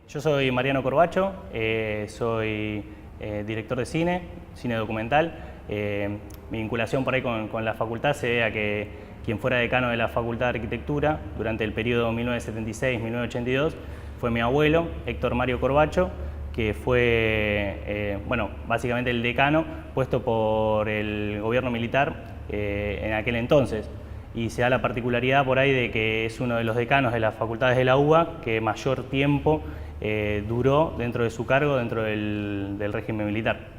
Yo soy Mariano Corbacho, soy director de cine documental. Mi vinculación por ahí con la facultad se debe a que quien fuera decano de la Facultad de Arquitectura durante el periodo 1976-1982 fue mi abuelo, Héctor Mario Corbacho, que fue básicamente el decano puesto por el gobierno militar en aquel entonces. Y se da la particularidad por ahí de que es uno de los decanos de las facultades de la UBA que mayor tiempo duró dentro de su cargo dentro del régimen militar.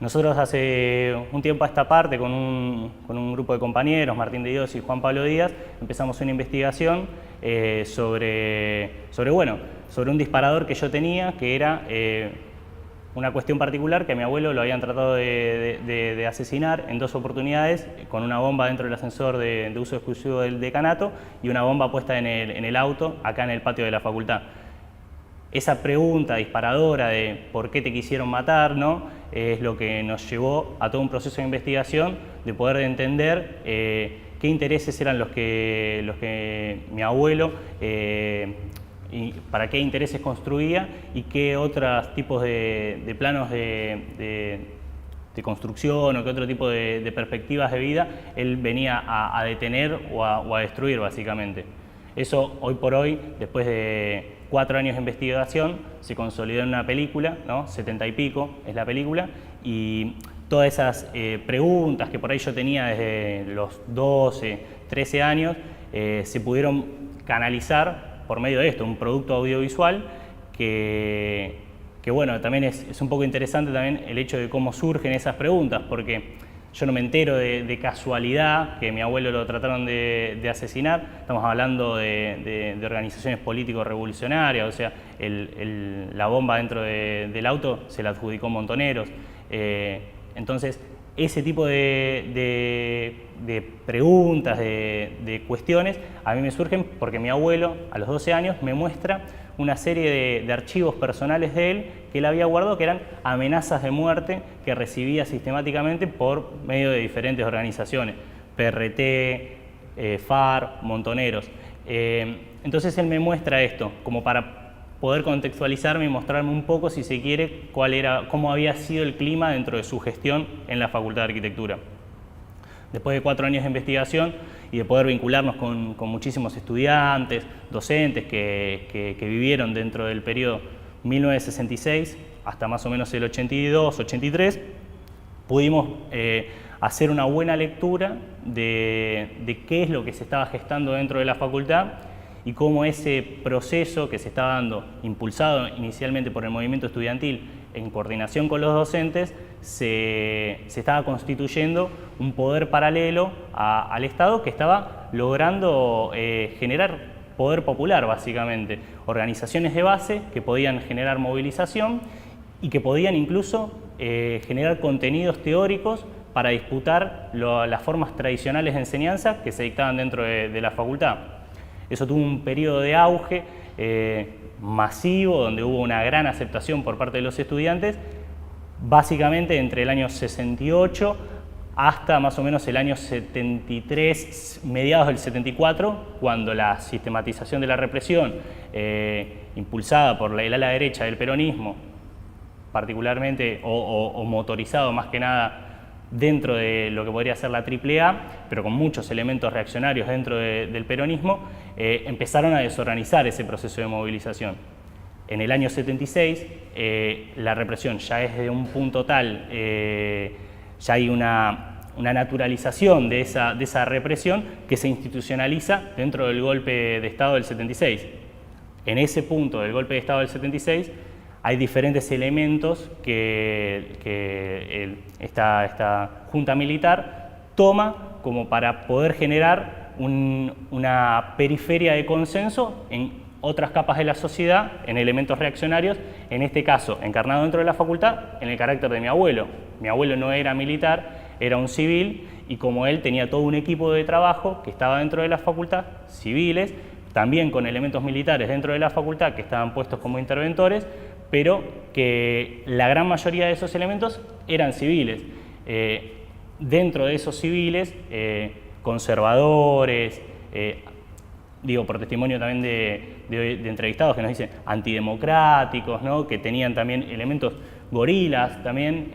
Nosotros hace un tiempo a esta parte, con un grupo de compañeros, Martín de Dios y Juan Pablo Díaz, empezamos una investigación sobre un disparador que yo tenía, que era una cuestión particular, que a mi abuelo lo habían tratado de asesinar en 2 oportunidades, con una bomba dentro del ascensor de uso exclusivo del decanato y una bomba puesta en el auto, acá en el patio de la facultad. Esa pregunta disparadora de por qué te quisieron matar, ¿no?, es lo que nos llevó a todo un proceso de investigación, de poder entender qué intereses eran los que mi abuelo y para qué intereses construía y qué otros tipos de planos de construcción o qué otro tipo de perspectivas de vida él venía a detener o a destruir, básicamente. Eso, hoy por hoy, después de 4 años de investigación, se consolidó en una película, ¿no? 70 y pico es la película, y todas esas preguntas que por ahí yo tenía desde los 12, 13 años, se pudieron canalizar por medio de esto, un producto audiovisual que bueno, también es un poco interesante también el hecho de cómo surgen esas preguntas, porque yo no me entero de casualidad que mi abuelo lo trataron de asesinar. Estamos hablando de organizaciones político-revolucionarias, o sea, la bomba dentro del auto se la adjudicó Montoneros. Entonces, ese tipo de preguntas, de cuestiones, a mí me surgen porque mi abuelo, a los 12 años, me muestra una serie de archivos personales de él que él había guardado, que eran amenazas de muerte que recibía sistemáticamente por medio de diferentes organizaciones, PRT, FARC, Montoneros. Entonces él me muestra esto, como para poder contextualizarme y mostrarme un poco, si se quiere, cómo había sido el clima dentro de su gestión en la Facultad de Arquitectura. Después de 4 años de investigación y de poder vincularnos con muchísimos estudiantes, docentes que vivieron dentro del periodo 1966 hasta más o menos el 82, 83, pudimos hacer una buena lectura de qué es lo que se estaba gestando dentro de la facultad y cómo ese proceso que se estaba dando, impulsado inicialmente por el movimiento estudiantil en coordinación con los docentes, se estaba constituyendo un poder paralelo al Estado que estaba logrando generar poder popular, básicamente. Organizaciones de base que podían generar movilización y que podían incluso generar contenidos teóricos para disputar las formas tradicionales de enseñanza que se dictaban dentro de la facultad. Eso tuvo un periodo de auge masivo, donde hubo una gran aceptación por parte de los estudiantes, básicamente entre el año 68 hasta más o menos el año 73, mediados del 74, cuando la sistematización de la represión, impulsada por el ala derecha del peronismo, particularmente, o motorizado más que nada dentro de lo que podría ser la AAA, pero con muchos elementos reaccionarios dentro del peronismo, empezaron a desorganizar ese proceso de movilización. En el año 76, la represión ya es de un punto tal, ya hay una naturalización de esa represión que se institucionaliza dentro del golpe de Estado del 76. En ese punto del golpe de Estado del 76, hay diferentes elementos que esta junta militar toma como para poder generar una periferia de consenso en otras capas de la sociedad, en elementos reaccionarios, en este caso encarnado dentro de la facultad, en el carácter de mi abuelo. Mi abuelo no era militar, era un civil, y como él tenía todo un equipo de trabajo que estaba dentro de la facultad, civiles, también con elementos militares dentro de la facultad que estaban puestos como interventores, pero que la gran mayoría de esos elementos eran civiles. Dentro de esos civiles, conservadores, digo, por testimonio también de entrevistados que nos dicen antidemocráticos, ¿no? Que tenían también elementos gorilas también,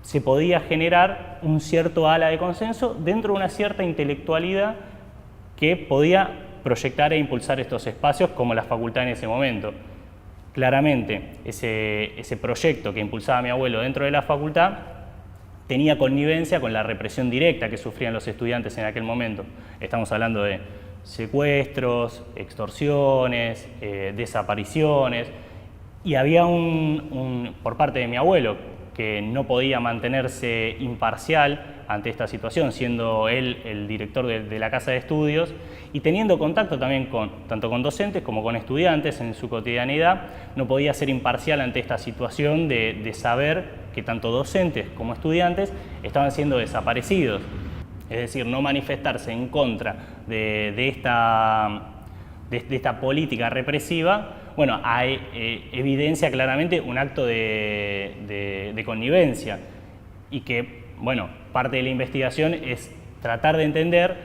se podía generar un cierto ala de consenso dentro de una cierta intelectualidad que podía proyectar e impulsar estos espacios como la facultad en ese momento. Claramente, ese proyecto que impulsaba mi abuelo dentro de la facultad tenía connivencia con la represión directa que sufrían los estudiantes en aquel momento. Estamos hablando de secuestros, extorsiones, desapariciones, y había por parte de mi abuelo, que no podía mantenerse imparcial ante esta situación, siendo él el director de la casa de estudios y teniendo contacto también tanto con docentes como con estudiantes en su cotidianidad, no podía ser imparcial ante esta situación de saber que tanto docentes como estudiantes estaban siendo desaparecidos. Es decir, no manifestarse en contra de esta política represiva, bueno, evidencia claramente un acto de connivencia y que, bueno, parte de la investigación es tratar de entender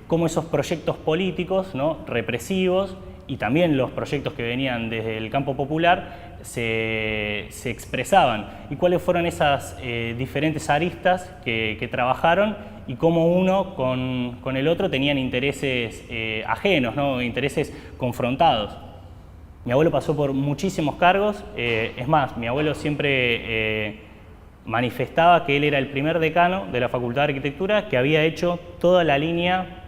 cómo esos proyectos políticos, ¿no?, represivos y también los proyectos que venían desde el campo popular se expresaban y cuáles fueron esas diferentes aristas que trabajaron y cómo uno con el otro tenían intereses ajenos, ¿no?, intereses confrontados. Mi abuelo pasó por muchísimos cargos, es más, mi abuelo siempre manifestaba que él era el primer decano de la Facultad de Arquitectura que había hecho toda la línea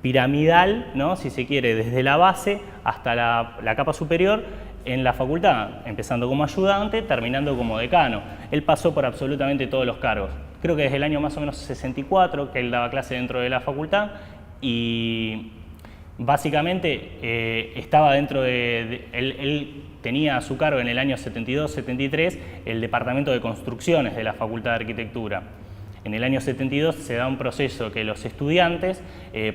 piramidal, ¿no?, si se quiere, desde la base hasta la capa superior en la facultad, empezando como ayudante, terminando como decano. Él pasó por absolutamente todos los cargos. Creo que desde el año más o menos 64 que él daba clase dentro de la facultad y básicamente estaba dentro él tenía a su cargo en el año 72-73 el departamento de construcciones de la Facultad de Arquitectura. En el año 72 se da un proceso que los estudiantes,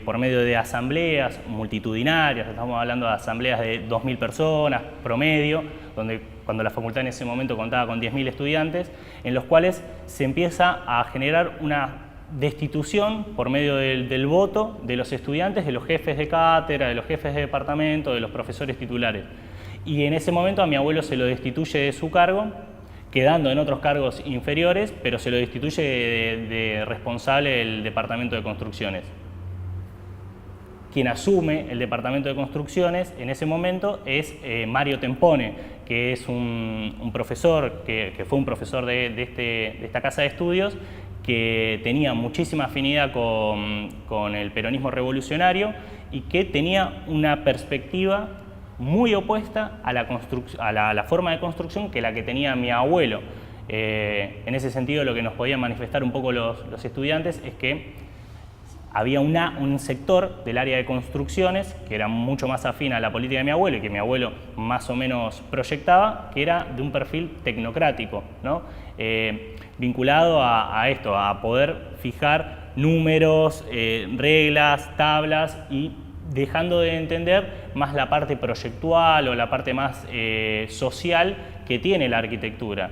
por medio de asambleas multitudinarias, estamos hablando de asambleas de 2.000 personas promedio, cuando la facultad en ese momento contaba con 10.000 estudiantes, en los cuales se empieza a generar una destitución por medio del voto de los estudiantes, de los jefes de cátedra, de los jefes de departamento, de los profesores titulares. Y en ese momento a mi abuelo se lo destituye de su cargo, quedando en otros cargos inferiores, pero se lo destituye de responsable del departamento de construcciones. Quien asume el departamento de construcciones en ese momento es Mario Tempone, que es un profesor, que fue un profesor de esta casa de estudios, que tenía muchísima afinidad con el peronismo revolucionario y que tenía una perspectiva muy opuesta a la forma de construcción que la que tenía mi abuelo. En ese sentido, lo que nos podían manifestar un poco los estudiantes es que había un sector del área de construcciones que era mucho más afín a la política de mi abuelo y que mi abuelo más o menos proyectaba, que era de un perfil tecnocrático, ¿no? Vinculado a esto, a poder fijar números, reglas, tablas y dejando de entender más la parte proyectual o la parte más social que tiene la arquitectura.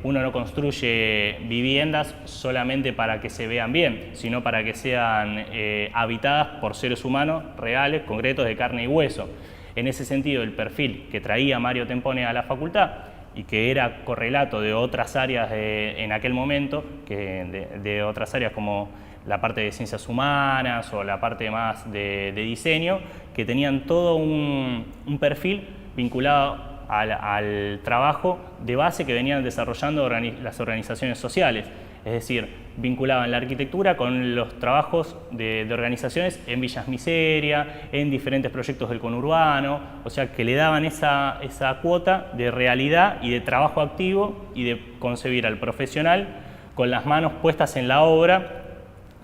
Uno no construye viviendas solamente para que se vean bien, sino para que sean habitadas por seres humanos reales, concretos, de carne y hueso. En ese sentido, el perfil que traía Mario Tempone a la facultad y que era correlato de otras áreas en aquel momento, de otras áreas como la parte de ciencias humanas o la parte más de diseño, que tenían todo un perfil vinculado al trabajo de base que venían desarrollando las organizaciones sociales, es decir, vinculaban la arquitectura con los trabajos de organizaciones en Villas Miseria, en diferentes proyectos del conurbano, o sea que le daban esa cuota de realidad y de trabajo activo y de concebir al profesional con las manos puestas en la obra,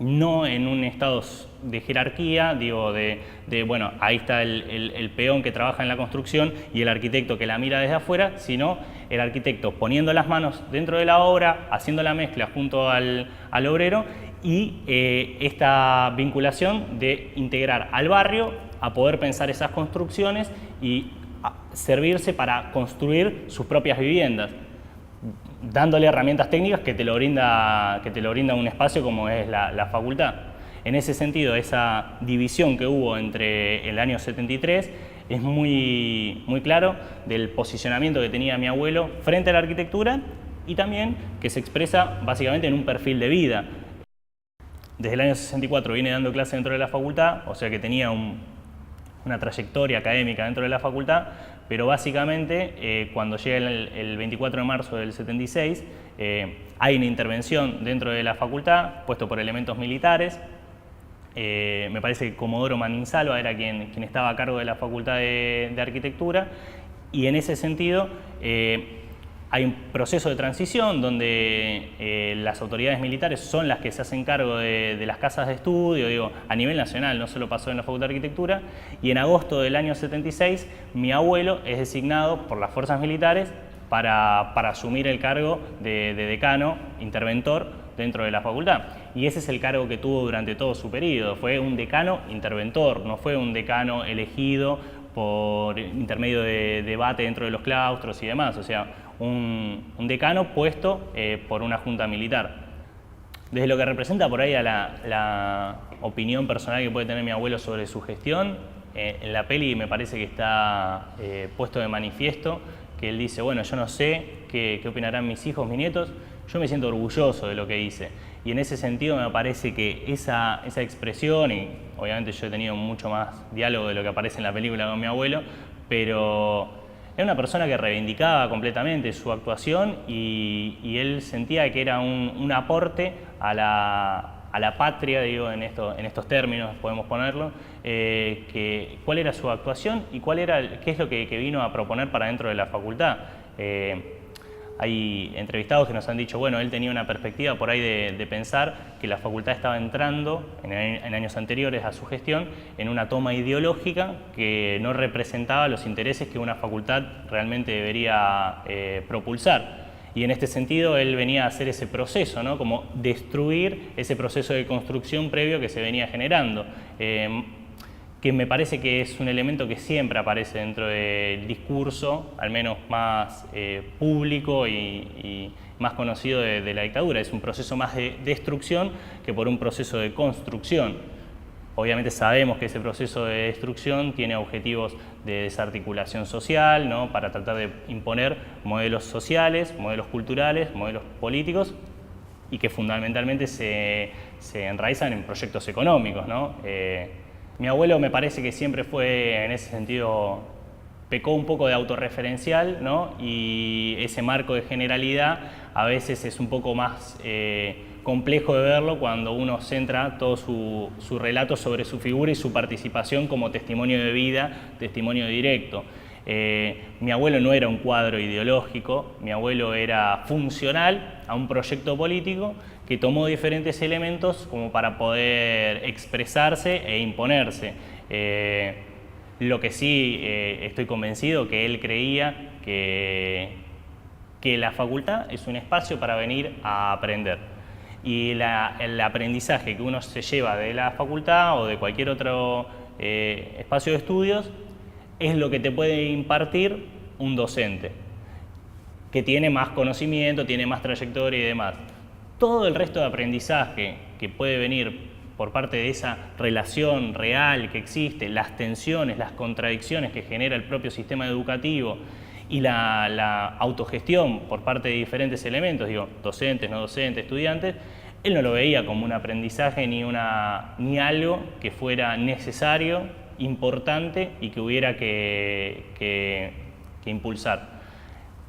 no en un estado de jerarquía, digo, bueno, ahí está el peón que trabaja en la construcción y el arquitecto que la mira desde afuera, sino el arquitecto poniendo las manos dentro de la obra, haciendo la mezcla junto al obrero y esta vinculación de integrar al barrio a poder pensar esas construcciones y servirse para construir sus propias viviendas, dándole herramientas técnicas que te lo brinda un espacio como es la facultad. En ese sentido, esa división que hubo entre el año 73 es muy claro del posicionamiento que tenía mi abuelo frente a la arquitectura y también que se expresa básicamente en un perfil de vida. Desde el año 64 viene dando clases dentro de la facultad, o sea que tenía una trayectoria académica dentro de la facultad, pero básicamente cuando llega el 24 de marzo del 76 hay una intervención dentro de la facultad, puesto por elementos militares. Me parece que Comodoro Maninsalva era quien estaba a cargo de la Facultad de Arquitectura, y en ese sentido hay un proceso de transición donde las autoridades militares son las que se hacen cargo de las casas de estudio, digo, a nivel nacional, no solo pasó en la Facultad de Arquitectura, y en agosto del año 76 mi abuelo es designado por las fuerzas militares para asumir el cargo de decano interventor dentro de la facultad. Y ese es el cargo que tuvo durante todo su periodo. Fue un decano interventor, no fue un decano elegido por intermedio de debate dentro de los claustros y demás. O sea, un decano puesto por una junta militar. Desde lo que representa por ahí a la opinión personal que puede tener mi abuelo sobre su gestión, en la peli me parece que está puesto de manifiesto que él dice, bueno, yo no sé qué opinarán mis hijos, mis nietos, yo me siento orgulloso de lo que hice. Y en ese sentido me parece que esa expresión, y obviamente yo he tenido mucho más diálogo de lo que aparece en la película con mi abuelo, pero era una persona que reivindicaba completamente su actuación y él sentía que era un aporte a la patria, digo, en estos términos podemos ponerlo, cuál era su actuación y qué es lo que vino a proponer para dentro de la facultad. Hay entrevistados que nos han dicho, bueno, él tenía una perspectiva por ahí de pensar que la facultad estaba entrando en años anteriores a su gestión en una toma ideológica que no representaba los intereses que una facultad realmente debería propulsar. Y en este sentido él venía a hacer ese proceso, ¿no? Como destruir ese proceso de construcción previo que se venía generando. Que me parece que es un elemento que siempre aparece dentro del discurso, al menos más público y más conocido de la dictadura. Es un proceso más de destrucción que por un proceso de construcción. Obviamente sabemos que ese proceso de destrucción tiene objetivos de desarticulación social, ¿no? Para tratar de imponer modelos sociales, modelos culturales, modelos políticos, y que fundamentalmente se enraizan en proyectos económicos, ¿no? Mi abuelo me parece que siempre fue, en ese sentido, pecó un poco de autorreferencial, ¿no? Y ese marco de generalidad a veces es un poco más complejo de verlo cuando uno centra todo su relato sobre su figura y su participación como testimonio de vida, testimonio directo. Mi abuelo no era un cuadro ideológico, mi abuelo era funcional a un proyecto político que tomó diferentes elementos como para poder expresarse e imponerse. Lo que sí estoy convencido que él creía que la facultad es un espacio para venir a aprender. Y el aprendizaje que uno se lleva de la facultad o de cualquier otro espacio de estudios es lo que te puede impartir un docente, que tiene más conocimiento, tiene más trayectoria y demás. Todo el resto de aprendizaje que puede venir por parte de esa relación real que existe, las tensiones, las contradicciones que genera el propio sistema educativo y la autogestión por parte de diferentes elementos, digo, docentes, no docentes, estudiantes, él no lo veía como un aprendizaje ni algo que fuera necesario, importante y que hubiera que impulsar.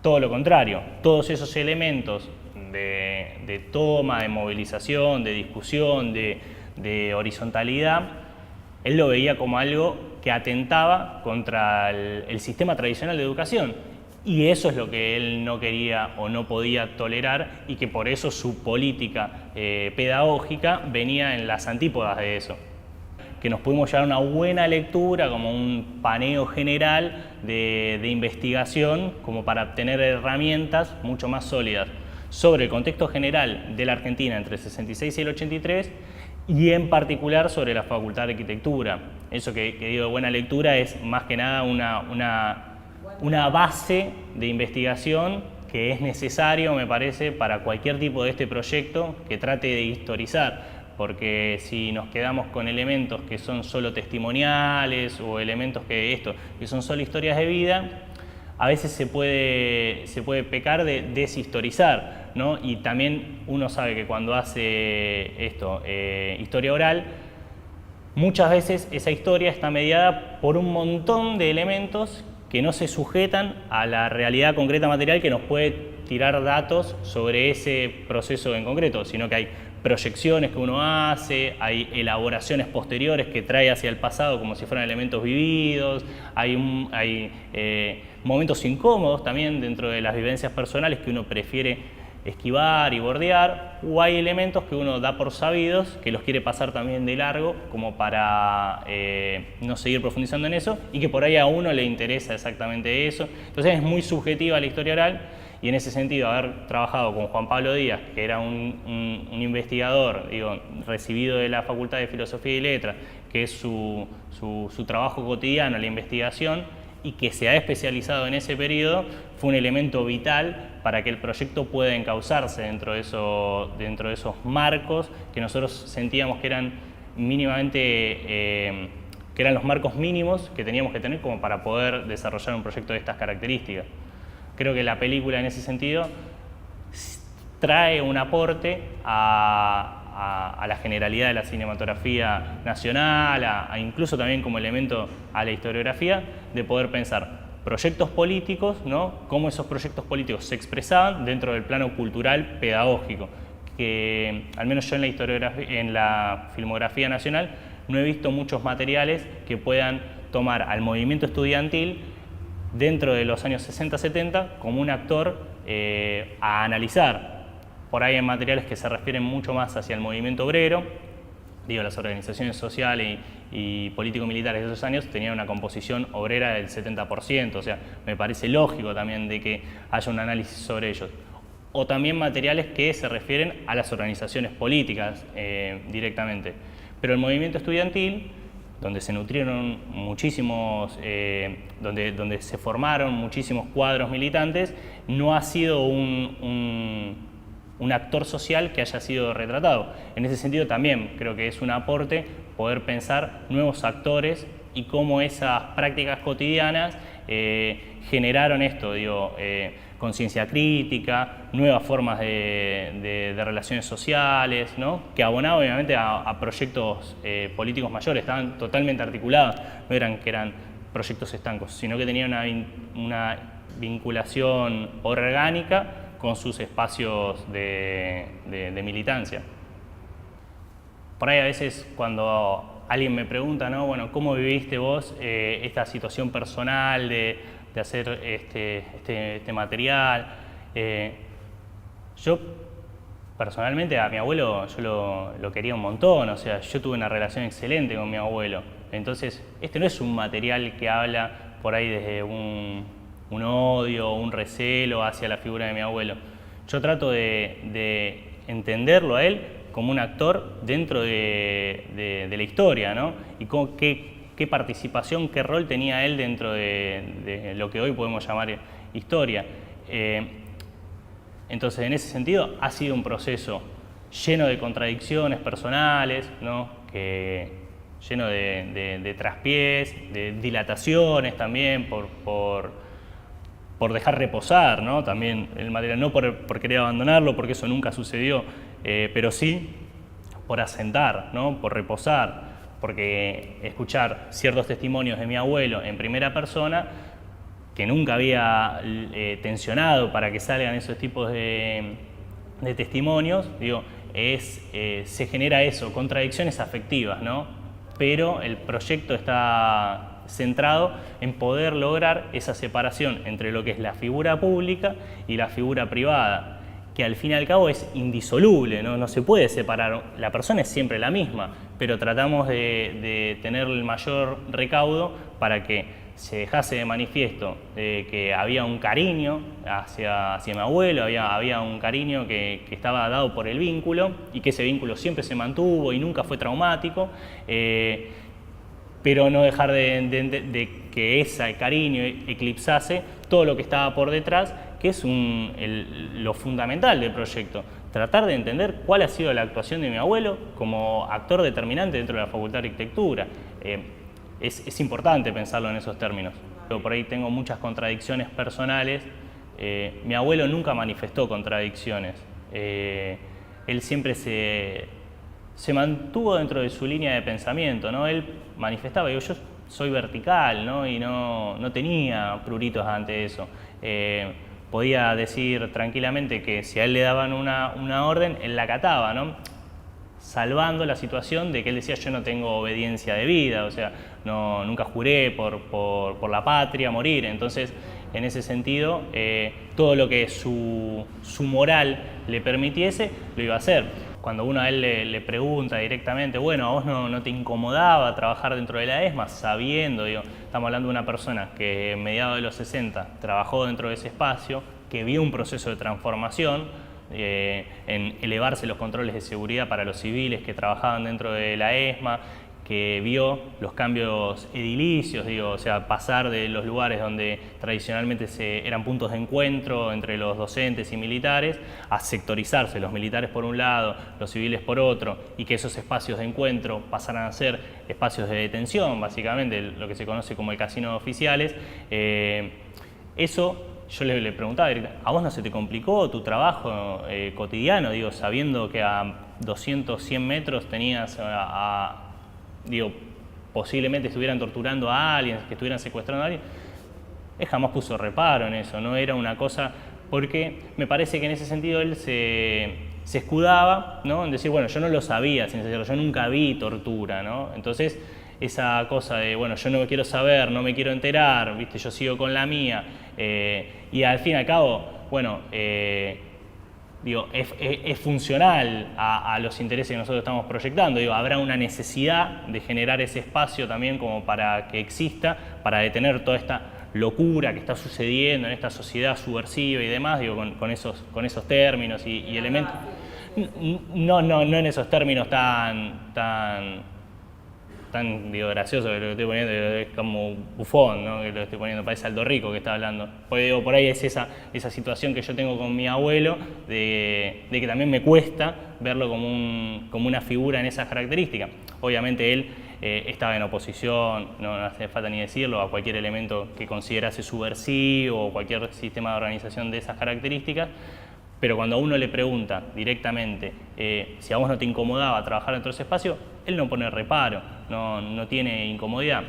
Todo lo contrario, todos esos elementos de toma, de movilización, de discusión, de horizontalidad, él lo veía como algo que atentaba contra el sistema tradicional de educación. Y eso es lo que él no quería o no podía tolerar y que por eso su política pedagógica venía en las antípodas de eso. Que nos pudimos llevar una buena lectura, como un paneo general de investigación, como para obtener herramientas mucho más sólidas sobre el contexto general de la Argentina entre el 66 y el 83 y en particular sobre la Facultad de Arquitectura. Eso que digo de buena lectura es más que nada una base de investigación que es necesario, me parece, para cualquier tipo de este proyecto que trate de historizar. porque si nos quedamos con elementos que son solo testimoniales o elementos que son solo historias de vida, a veces se puede pecar de deshistorizar, ¿no? Y también uno sabe que cuando hace historia oral, muchas veces esa historia está mediada por un montón de elementos que no se sujetan a la realidad concreta material que nos puede tirar datos sobre ese proceso en concreto, sino que hay proyecciones que uno hace, hay elaboraciones posteriores que trae hacia el pasado como si fueran elementos vividos, hay momentos incómodos también dentro de las vivencias personales que uno prefiere esquivar y bordear, o hay elementos que uno da por sabidos, que los quiere pasar también de largo, como para no seguir profundizando en eso, y que por ahí a uno le interesa exactamente eso. Entonces es muy subjetiva la historia oral, y en ese sentido haber trabajado con Juan Pablo Díaz, que era un investigador, recibido de la Facultad de Filosofía y Letras, que es su trabajo cotidiano, la investigación, y que se ha especializado en ese periodo, fue un elemento vital para que el proyecto pueda encauzarse dentro de esos marcos que nosotros sentíamos que eran mínimamente, que eran los marcos mínimos que teníamos que tener como para poder desarrollar un proyecto de estas características. Creo que la película en ese sentido trae un aporte a la generalidad de la cinematografía nacional, incluso también como elemento a la historiografía, de poder pensar proyectos políticos, ¿no? Cómo esos proyectos políticos se expresaban dentro del plano cultural pedagógico, que al menos yo en la filmografía nacional no he visto muchos materiales que puedan tomar al movimiento estudiantil dentro de los años 60-70 como un actor a analizar. Por ahí hay materiales que se refieren mucho más hacia el movimiento obrero, las organizaciones sociales y político-militares de esos años tenían una composición obrera del 70%, o sea, me parece lógico también de que haya un análisis sobre ellos. O también materiales que se refieren a las organizaciones políticas directamente. Pero el movimiento estudiantil, donde se nutrieron muchísimos, donde se formaron muchísimos cuadros militantes, no ha sido un actor social que haya sido retratado. En ese sentido también creo que es un aporte poder pensar nuevos actores y cómo esas prácticas cotidianas generaron esto, conciencia crítica, nuevas formas de relaciones sociales, ¿no? Que abonaba obviamente a proyectos políticos mayores, estaban totalmente articulados, no eran que eran proyectos estancos, sino que tenían una vinculación orgánica con sus espacios de militancia. Por ahí a veces cuando alguien me pregunta, ¿no? Bueno, ¿cómo viviste vos esta situación personal de hacer este material? Yo personalmente a mi abuelo yo lo quería un montón, o sea, yo tuve una relación excelente con mi abuelo. Entonces, este no es un material que habla por ahí desde un odio o un recelo hacia la figura de mi abuelo. Yo trato de entenderlo a él como un actor dentro de la historia, ¿no? Y qué participación, qué rol tenía él dentro de lo que hoy podemos llamar historia. Entonces, en ese sentido, ha sido un proceso lleno de contradicciones personales, ¿no? Lleno de traspiés, de dilataciones también por dejar reposar, ¿no? También el material, no por querer abandonarlo, porque eso nunca sucedió, pero sí por asentar, ¿no? Por reposar, porque escuchar ciertos testimonios de mi abuelo en primera persona, que nunca había tensionado para que salgan esos tipos de testimonios, se genera eso, contradicciones afectivas, ¿no? Pero el proyecto está centrado en poder lograr esa separación entre lo que es la figura pública y la figura privada, que al fin y al cabo es indisoluble, no se puede separar. La persona es siempre la misma, pero tratamos de tener el mayor recaudo para que se dejase de manifiesto que había un cariño hacia mi abuelo, había un cariño que estaba dado por el vínculo y que ese vínculo siempre se mantuvo y nunca fue traumático. Pero no dejar de que ese cariño eclipsase todo lo que estaba por detrás, que es lo fundamental del proyecto. tratar de entender cuál ha sido la actuación de mi abuelo como actor determinante dentro de la Facultad de Arquitectura. Es importante pensarlo en esos términos. Yo por ahí tengo muchas contradicciones personales. Mi abuelo nunca manifestó contradicciones. Él siempre se mantuvo dentro de su línea de pensamiento, ¿no? Él manifestaba, digo, yo soy vertical, ¿no? Y no tenía pruritos ante eso. Podía decir tranquilamente que si a él le daban una orden, él la acataba, ¿no? Salvando la situación de que él decía, yo no tengo obediencia de vida, o sea, nunca juré por la patria morir. Entonces, en ese sentido, todo lo que su moral le permitiese, lo iba a hacer. Cuando uno a él le pregunta directamente, bueno, ¿a vos no te incomodaba trabajar dentro de la ESMA? Sabiendo, digo, estamos hablando de una persona que en mediados de los 60 trabajó dentro de ese espacio, que vio un proceso de transformación, en elevarse los controles de seguridad para los civiles que trabajaban dentro de la ESMA, que vio los cambios edilicios, digo, o sea, pasar de los lugares donde tradicionalmente eran puntos de encuentro entre los docentes y militares, a sectorizarse, los militares por un lado, los civiles por otro, y que esos espacios de encuentro pasaran a ser espacios de detención, básicamente, lo que se conoce como el casino de oficiales. Eso yo le preguntaba, ¿a vos no se te complicó tu trabajo cotidiano, digo, sabiendo que a 200, 100 metros tenías digo, posiblemente estuvieran torturando a alguien, que estuvieran secuestrando a alguien? Él jamás puso reparo en eso, no era una cosa, porque me parece que en ese sentido él se escudaba, ¿no? En decir, bueno, yo no lo sabía, sin decirlo, yo nunca vi tortura, ¿no? Entonces, esa cosa de, bueno, yo no quiero saber, no me quiero enterar, ¿viste? Yo sigo con la mía, y al fin y al cabo, bueno, digo, es funcional a los intereses que nosotros estamos proyectando. Digo, habrá una necesidad de generar ese espacio también como para que exista, para detener toda esta locura que está sucediendo en esta sociedad subversiva y demás, digo, con esos términos y elementos. No en esos términos tan digo, gracioso que lo estoy poniendo, es como bufón, ¿no? Que lo estoy poniendo, parece Aldo Rico que está hablando. Porque digo, por ahí es esa situación que yo tengo con mi abuelo, de que también me cuesta verlo como una figura en esas características. Obviamente él estaba en oposición, no hace falta ni decirlo, a cualquier elemento que considerase subversivo o cualquier sistema de organización de esas características. Pero cuando a uno le pregunta directamente si a vos no te incomodaba trabajar dentro de ese espacio, él no pone reparo, no tiene incomodidad.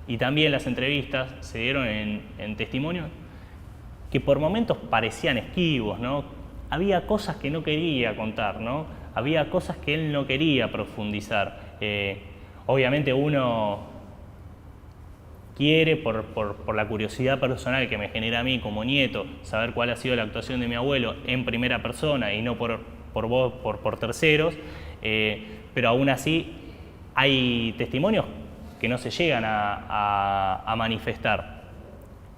Y también las entrevistas se dieron en testimonios que por momentos parecían esquivos, ¿no? Había cosas que no quería contar, ¿no? Había cosas que él no quería profundizar. Obviamente uno quiere, por la curiosidad personal que me genera a mí como nieto, saber cuál ha sido la actuación de mi abuelo en primera persona y no por terceros, pero aún así hay testimonios que no se llegan a manifestar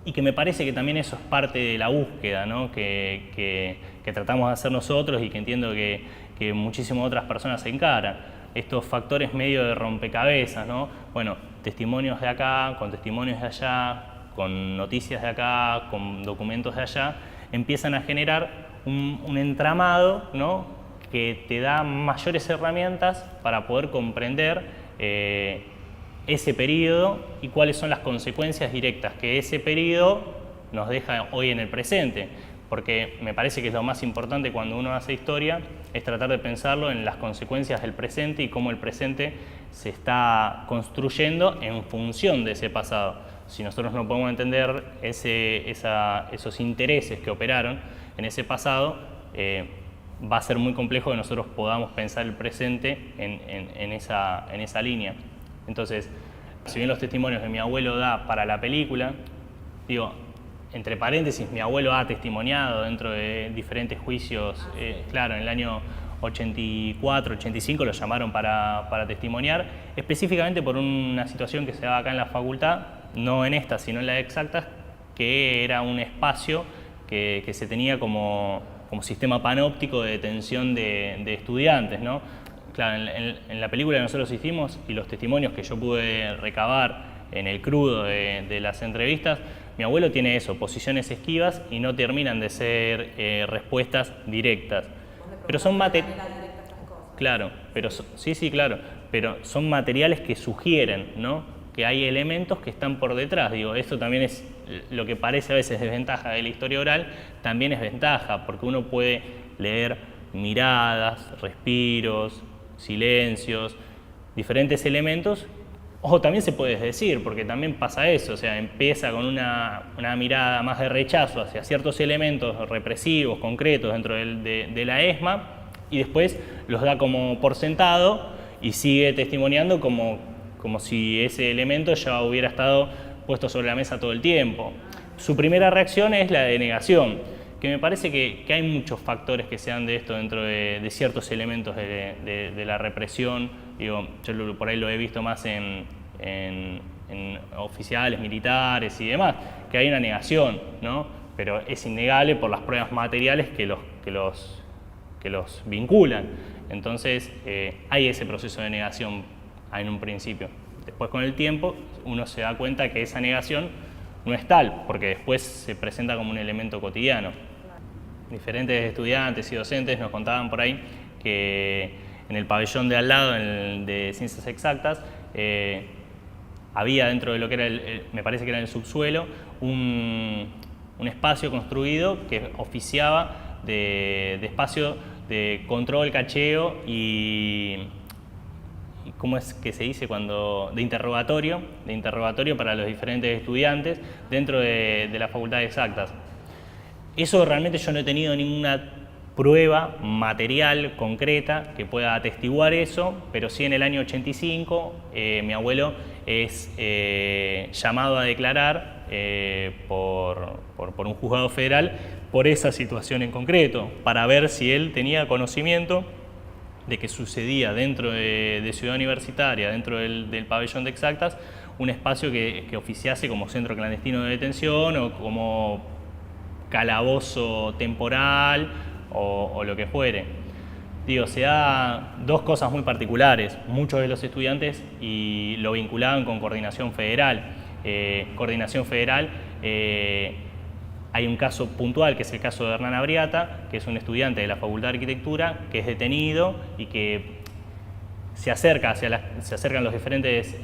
y que me parece que también eso es parte de la búsqueda, ¿no? que tratamos de hacer nosotros y que entiendo que muchísimas otras personas se encaran. Estos factores medio de rompecabezas, ¿no? Bueno, testimonios de acá, con testimonios de allá, con noticias de acá, con documentos de allá, empiezan a generar un entramado, ¿no? Que te da mayores herramientas para poder comprender ese periodo y cuáles son las consecuencias directas que ese periodo nos deja hoy en el presente. Porque me parece que es lo más importante cuando uno hace historia, es tratar de pensarlo en las consecuencias del presente y cómo el presente se está construyendo en función de ese pasado. Si nosotros no podemos entender esos intereses que operaron en ese pasado, va a ser muy complejo que nosotros podamos pensar el presente en esa línea. Entonces, si bien los testimonios que mi abuelo da para la película, digo, entre paréntesis, mi abuelo ha testimoniado dentro de diferentes juicios, claro, en el año 84, 85 lo llamaron para testimoniar, específicamente por una situación que se daba acá en la facultad, no en esta, sino en la de Exactas, que era un espacio que se tenía como sistema panóptico de detención de estudiantes, ¿no? Claro, en la película que nosotros hicimos y los testimonios que yo pude recabar en el crudo de las entrevistas, mi abuelo tiene eso, posiciones esquivas y no terminan de ser respuestas directas. Pero son materiales. directa estas cosas. Claro, pero sí, claro, pero son materiales que sugieren, ¿no?, que hay elementos que están por detrás. Digo, esto también es lo que parece a veces desventaja de la historia oral, también es ventaja, porque uno puede leer miradas, respiros, silencios, diferentes elementos, o también se puede decir, porque también pasa eso, o sea, empieza con una mirada más de rechazo hacia ciertos elementos represivos, concretos dentro de la ESMA, y después los da como por sentado y sigue testimoniando como si ese elemento ya hubiera estado puesto sobre la mesa todo el tiempo. Su primera reacción es la de negación, que me parece que hay muchos factores que se dan de esto dentro de ciertos elementos de la represión. Digo, yo por ahí lo he visto más en oficiales, militares y demás, que hay una negación, ¿no? Pero es innegable por las pruebas materiales que los vinculan. Entonces, hay ese proceso de negación en un principio. Después, con el tiempo, uno se da cuenta que esa negación no es tal, porque después se presenta como un elemento cotidiano. Diferentes estudiantes y docentes nos contaban por ahí que en el pabellón de al lado, de Ciencias Exactas, había dentro de lo que era, me parece que era el subsuelo, un espacio construido que oficiaba de espacio de control, cacheo y ¿cómo es que se dice cuando? De interrogatorio para los diferentes estudiantes dentro de la Facultad de Exactas. Eso realmente yo no he tenido ninguna prueba material concreta que pueda atestiguar eso, pero sí en el año 85 mi abuelo es llamado a declarar por un juzgado federal por esa situación en concreto, para ver si él tenía conocimiento de que sucedía dentro de Ciudad Universitaria, dentro del pabellón de Exactas, un espacio que oficiase como centro clandestino de detención o como calabozo temporal o lo que fuere. Digo, se da dos cosas muy particulares. Muchos de los estudiantes y lo vinculaban con Coordinación Federal. Coordinación Federal, hay un caso puntual, que es el caso de Hernán Abriata, que es un estudiante de la Facultad de Arquitectura, que es detenido y que se acercan los diferentes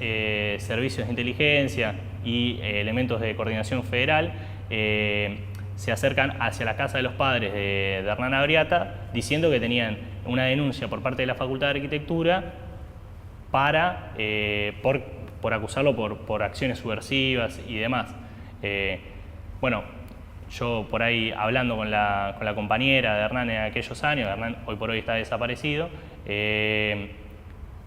servicios de inteligencia y elementos de Coordinación Federal, se acercan hacia la casa de los padres de Hernán Abriata diciendo que tenían una denuncia por parte de la Facultad de Arquitectura por acusarlo por acciones subversivas y demás. Bueno, yo por ahí hablando con la compañera de Hernán en aquellos años, Hernán hoy por hoy está desaparecido,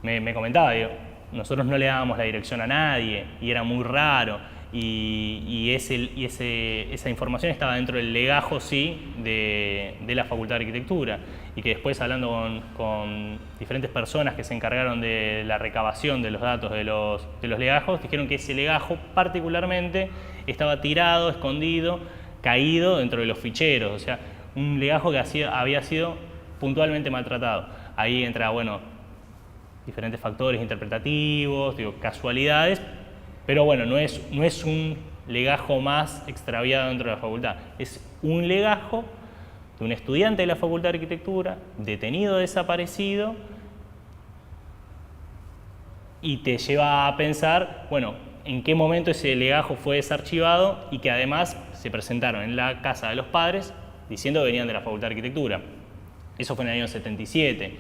me comentaba, digo, nosotros no le dábamos la dirección a nadie y era muy raro. Y esa información estaba dentro del legajo, sí, de la Facultad de Arquitectura, y que después hablando con diferentes personas que se encargaron de la recabación de los datos de los legajos, dijeron que ese legajo particularmente estaba tirado, escondido, caído dentro de los ficheros, o sea, un legajo que había sido puntualmente maltratado. Ahí entra, bueno, diferentes factores interpretativos, digo, casualidades, pero bueno, no es un legajo más extraviado dentro de la facultad, es un legajo de un estudiante de la Facultad de Arquitectura, detenido, desaparecido, y te lleva a pensar, bueno, en qué momento ese legajo fue desarchivado y que además se presentaron en la casa de los padres diciendo que venían de la Facultad de Arquitectura. Eso fue en el año 77,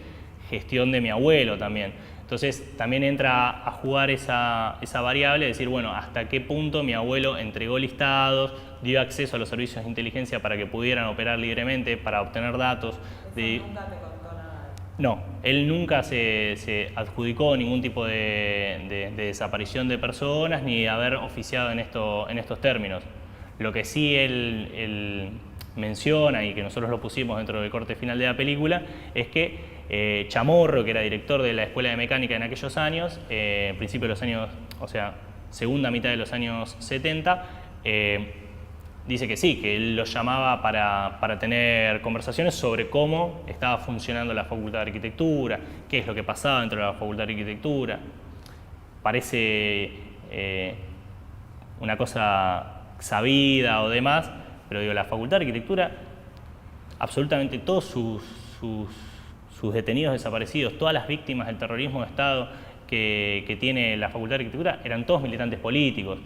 gestión de mi abuelo también. Entonces también entra a jugar esa variable, decir, bueno, hasta qué punto mi abuelo entregó listados, dio acceso a los servicios de inteligencia para que pudieran operar libremente, para obtener datos. ¿Nunca te contó nada? No, él nunca se adjudicó ningún tipo de desaparición de personas ni de haber oficiado en estos términos. Lo que sí él menciona y que nosotros lo pusimos dentro del corte final de la película es que Chamorro, que era director de la Escuela de Mecánica en aquellos años, principio de los años, o sea, segunda mitad de los años 70, dice que sí, que él los llamaba para tener conversaciones sobre cómo estaba funcionando la Facultad de Arquitectura, qué es lo que pasaba dentro de la Facultad de Arquitectura. Parece una cosa sabida o demás, pero digo, la Facultad de Arquitectura, absolutamente todos sus sus detenidos desaparecidos, todas las víctimas del terrorismo de Estado que tiene la Facultad de Arquitectura, eran todos militantes políticos.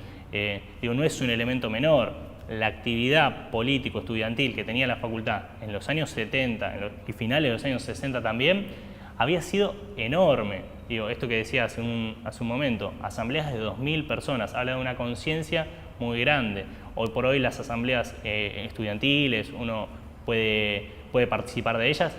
No es un elemento menor. La actividad político-estudiantil que tenía la facultad en los años 70 y finales de los años 60 también, había sido enorme. Esto que decía hace un momento, asambleas de 2000 personas, habla de una conciencia muy grande. Hoy por hoy las asambleas estudiantiles, uno puede participar de ellas,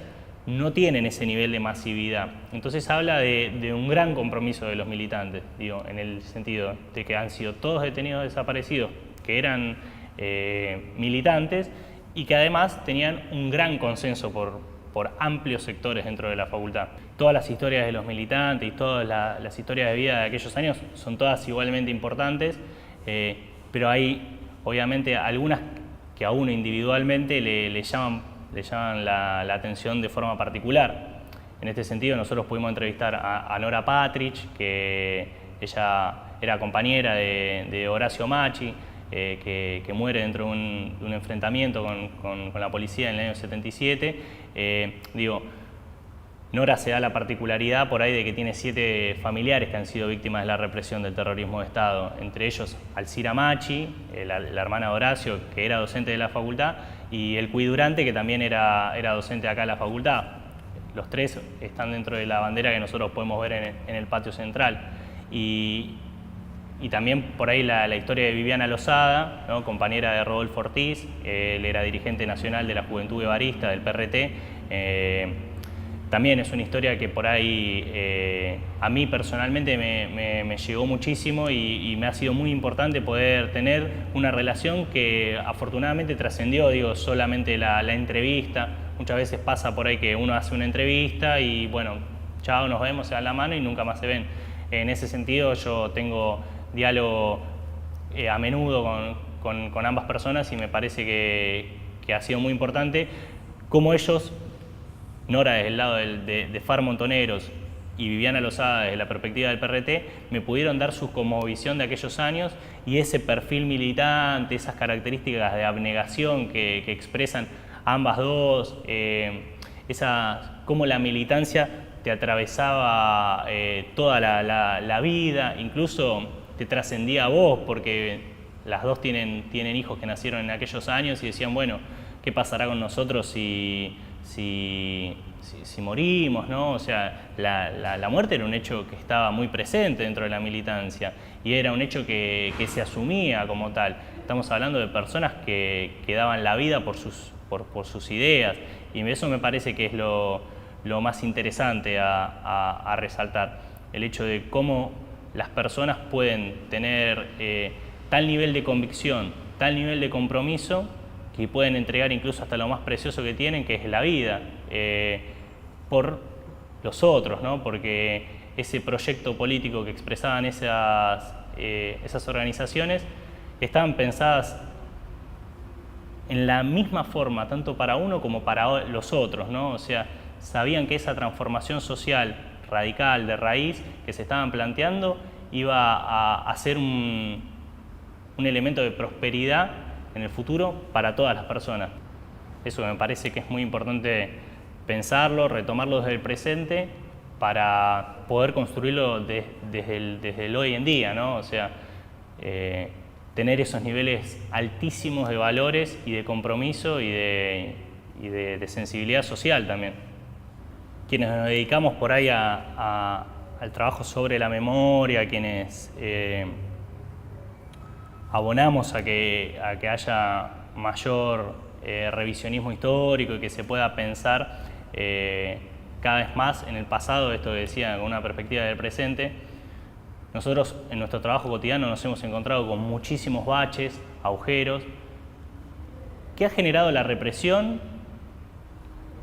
no tienen ese nivel de masividad. Entonces habla de un gran compromiso de los militantes, en el sentido de que han sido todos detenidos desaparecidos, que eran militantes y que además tenían un gran consenso por amplios sectores dentro de la facultad. Todas las historias de los militantes y todas las historias de vida de aquellos años son todas igualmente importantes, pero hay obviamente algunas que a uno individualmente le llaman la atención de forma particular. En este sentido, nosotros pudimos entrevistar a Nora Patrich, que ella era compañera de Horacio Machi, que muere dentro de un enfrentamiento con la policía en el año 77. Nora se da la particularidad por ahí de que tiene 7 familiares que han sido víctimas de la represión del terrorismo de Estado, entre ellos Alcira Machi, la hermana de Horacio, que era docente de la facultad, y el cuidurante, que también era docente acá en la facultad. Los 3 están dentro de la bandera que nosotros podemos ver en el patio central. Y también por ahí la historia de Viviana Lozada, ¿no? Compañera de Rodolfo Ortiz, él era dirigente nacional de la Juventud Guevarista, del PRT. También es una historia que por ahí a mí personalmente me llegó muchísimo y me ha sido muy importante poder tener una relación que afortunadamente trascendió, solamente la entrevista. Muchas veces pasa por ahí que uno hace una entrevista y bueno, chao, nos vemos, se dan la mano y nunca más se ven. En ese sentido yo tengo diálogo a menudo con ambas personas y me parece que ha sido muy importante cómo ellos, Nora desde el lado de FAR Montoneros y Viviana Lozada desde la perspectiva del PRT, me pudieron dar su cosmovisión de aquellos años y ese perfil militante, esas características de abnegación que expresan ambas dos, cómo la militancia te atravesaba toda la vida, incluso te trascendía a vos, porque las dos tienen hijos que nacieron en aquellos años y decían, bueno, ¿qué pasará con nosotros si morimos, ¿no? O sea, la muerte era un hecho que estaba muy presente dentro de la militancia y era un hecho que se asumía como tal. Estamos hablando de personas que daban la vida por sus ideas y eso me parece que es lo más interesante a resaltar. El hecho de cómo las personas pueden tener tal nivel de convicción, tal nivel de compromiso, que pueden entregar incluso hasta lo más precioso que tienen, que es la vida, por los otros, ¿no? Porque ese proyecto político que expresaban esas organizaciones estaban pensadas en la misma forma, tanto para uno como para los otros, ¿no? O sea, sabían que esa transformación social radical, de raíz, que se estaban planteando, iba a ser un elemento de prosperidad en el futuro para todas las personas. Eso me parece que es muy importante pensarlo, retomarlo desde el presente para poder construirlo desde el hoy en día, ¿no? O sea, tener esos niveles altísimos de valores y de compromiso y de sensibilidad social también. Quienes nos dedicamos por ahí al trabajo sobre la memoria, quienes abonamos a que haya mayor revisionismo histórico y que se pueda pensar cada vez más en el pasado, esto que decía, con una perspectiva del presente. Nosotros en nuestro trabajo cotidiano nos hemos encontrado con muchísimos baches, agujeros, que ha generado la represión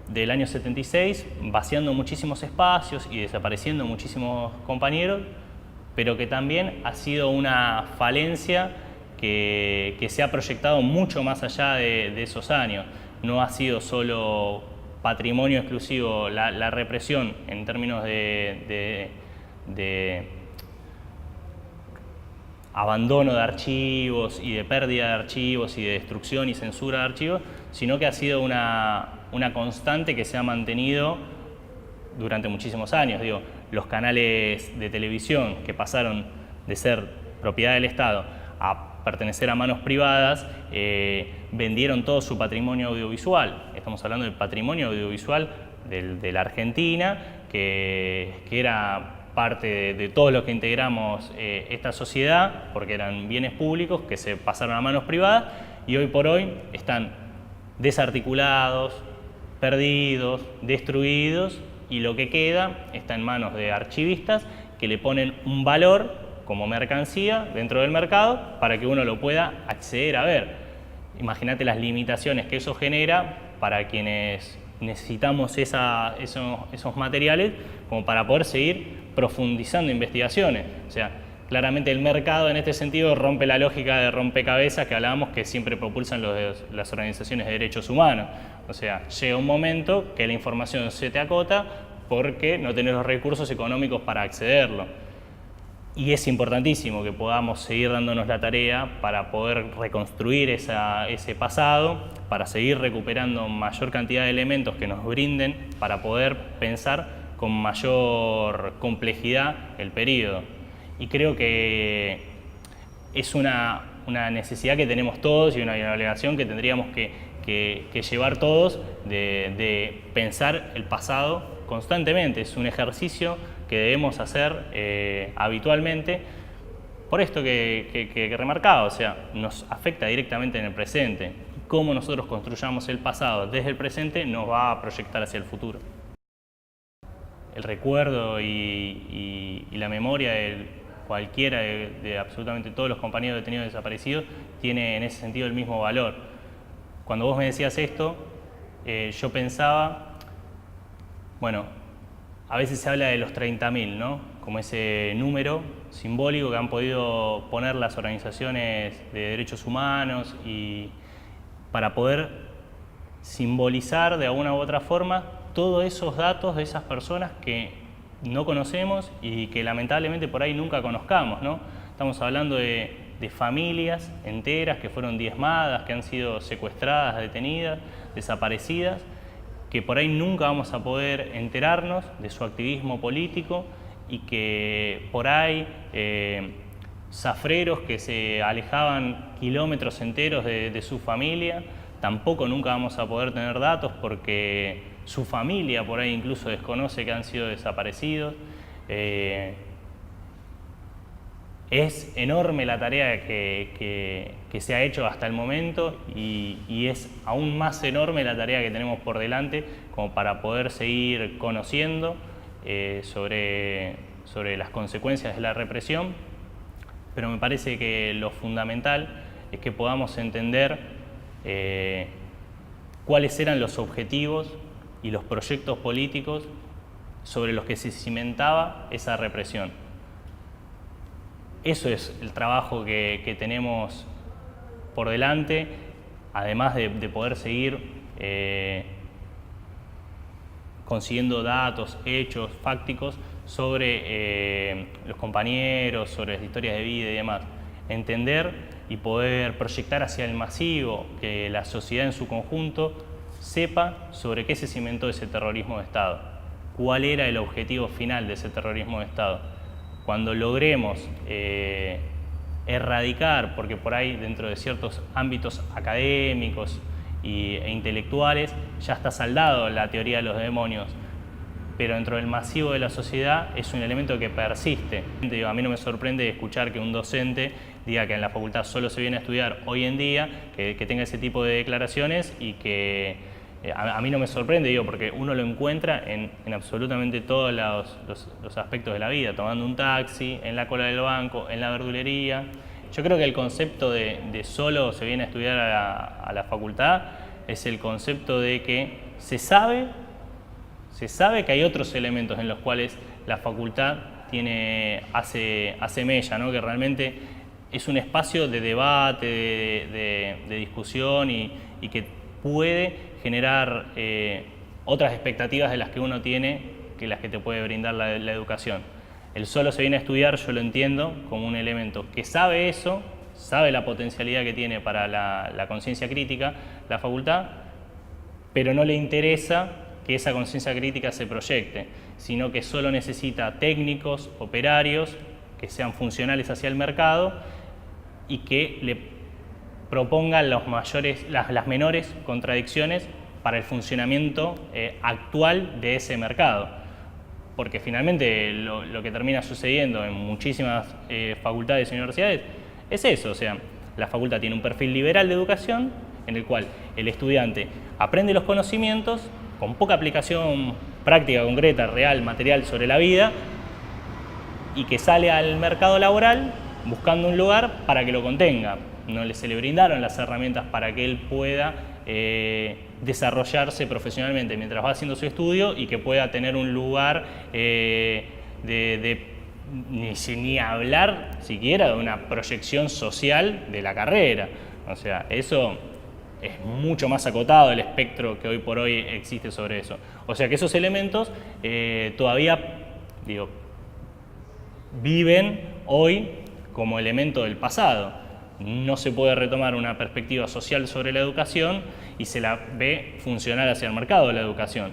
del año 76, vaciando muchísimos espacios y desapareciendo muchísimos compañeros, pero que también ha sido una falencia que se ha proyectado mucho más allá de esos años. No ha sido solo patrimonio exclusivo la represión en términos de abandono de archivos y de pérdida de archivos y de destrucción y censura de archivos, sino que ha sido una constante que se ha mantenido durante muchísimos años. Digo, los canales de televisión que pasaron de ser propiedad del Estado a pertenecer a manos privadas, vendieron todo su patrimonio audiovisual. Estamos hablando del patrimonio audiovisual de la Argentina, que era parte de todos los que integramos esta sociedad, porque eran bienes públicos que se pasaron a manos privadas y hoy por hoy están desarticulados, perdidos, destruidos, y lo que queda está en manos de archivistas que le ponen un valor como mercancía dentro del mercado para que uno lo pueda acceder a ver. Imagínate las limitaciones que eso genera para quienes necesitamos esos materiales como para poder seguir profundizando investigaciones. O sea, claramente el mercado en este sentido rompe la lógica de rompecabezas que hablábamos que siempre propulsan las organizaciones de derechos humanos. O sea, llega un momento que la información se te acota porque no tenés los recursos económicos para accederlo. Y es importantísimo que podamos seguir dándonos la tarea para poder reconstruir ese pasado, para seguir recuperando mayor cantidad de elementos que nos brinden para poder pensar con mayor complejidad el periodo. Y creo que es una necesidad que tenemos todos y una obligación que tendríamos que llevar todos de pensar el pasado constantemente. Es un ejercicio que debemos hacer habitualmente, por esto que remarcaba, o sea, nos afecta directamente en el presente. Cómo nosotros construyamos el pasado desde el presente nos va a proyectar hacia el futuro. El recuerdo y la memoria de cualquiera de absolutamente todos los compañeros detenidos desaparecidos tiene en ese sentido el mismo valor. Cuando vos me decías esto, yo pensaba, bueno, a veces se habla de los 30.000, ¿no? Como ese número simbólico que han podido poner las organizaciones de derechos humanos y para poder simbolizar de alguna u otra forma todos esos datos de esas personas que no conocemos y que lamentablemente por ahí nunca conozcamos, ¿no? Estamos hablando de familias enteras que fueron diezmadas, que han sido secuestradas, detenidas, desaparecidas, que por ahí nunca vamos a poder enterarnos de su activismo político y que por ahí zafreros que se alejaban kilómetros enteros de su familia, tampoco nunca vamos a poder tener datos porque su familia por ahí incluso desconoce que han sido desaparecidos. Es enorme la tarea que se ha hecho hasta el momento y es aún más enorme la tarea que tenemos por delante como para poder seguir conociendo sobre las consecuencias de la represión, pero me parece que lo fundamental es que podamos entender cuáles eran los objetivos y los proyectos políticos sobre los que se cimentaba esa represión. Eso es el trabajo que tenemos por delante, además de poder seguir consiguiendo datos, hechos, fácticos sobre los compañeros, sobre las historias de vida y demás. Entender y poder proyectar hacia el masivo, que la sociedad en su conjunto sepa sobre qué se cimentó ese terrorismo de Estado, cuál era el objetivo final de ese terrorismo de Estado. Cuando logremos erradicar, porque por ahí dentro de ciertos ámbitos académicos e intelectuales ya está saldado la teoría de los demonios, pero dentro del masivo de la sociedad es un elemento que persiste. A mí no me sorprende escuchar que un docente diga que en la facultad solo se viene a estudiar hoy en día, que tenga ese tipo de declaraciones y que a mí no me sorprende, digo, porque uno lo encuentra en absolutamente todos los aspectos de la vida, tomando un taxi, en la cola del banco, en la verdulería. Yo creo que el concepto de solo se viene a estudiar a la facultad es el concepto de que se sabe que hay otros elementos en los cuales la facultad hace mella, ¿no? Que realmente es un espacio de debate, de discusión y que puede generar otras expectativas de las que uno tiene que las que te puede brindar la educación. El solo se viene a estudiar, yo lo entiendo como un elemento que sabe eso, sabe la potencialidad que tiene para la conciencia crítica, la facultad, pero no le interesa que esa conciencia crítica se proyecte, sino que solo necesita técnicos, operarios, que sean funcionales hacia el mercado y que le propongan las menores contradicciones para el funcionamiento actual de ese mercado. Porque finalmente lo que termina sucediendo en muchísimas facultades y universidades es eso, o sea, la facultad tiene un perfil liberal de educación en el cual el estudiante aprende los conocimientos con poca aplicación práctica, concreta, real, material sobre la vida y que sale al mercado laboral buscando un lugar para que lo contenga. No se le brindaron las herramientas para que él pueda desarrollarse profesionalmente mientras va haciendo su estudio y que pueda tener un lugar ni hablar siquiera de una proyección social de la carrera. O sea, eso es mucho más acotado el espectro que hoy por hoy existe sobre eso. O sea que esos elementos todavía, viven hoy como elemento del pasado. No se puede retomar una perspectiva social sobre la educación y se la ve funcional hacia el mercado de la educación.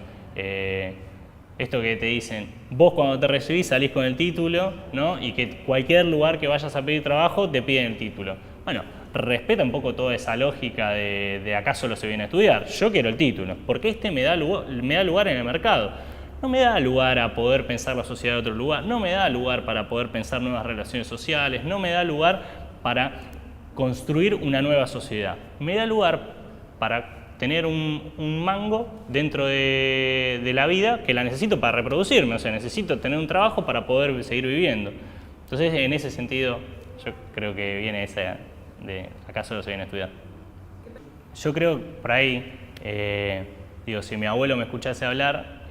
Esto que te dicen, vos cuando te recibís salís con el título, ¿no? Y que cualquier lugar que vayas a pedir trabajo te piden el título. Bueno, respeta un poco toda esa lógica de acá solo se viene a estudiar. Yo quiero el título, porque este me da lugar en el mercado. No me da lugar a poder pensar la sociedad de otro lugar, no me da lugar para poder pensar nuevas relaciones sociales, no me da lugar para construir una nueva sociedad. Me da lugar para tener un mango dentro de la vida que la necesito para reproducirme, o sea, necesito tener un trabajo para poder seguir viviendo. Entonces, en ese sentido, yo creo que viene esa de acá solo se viene a estudiar. Yo creo, por ahí, si mi abuelo me escuchase hablar,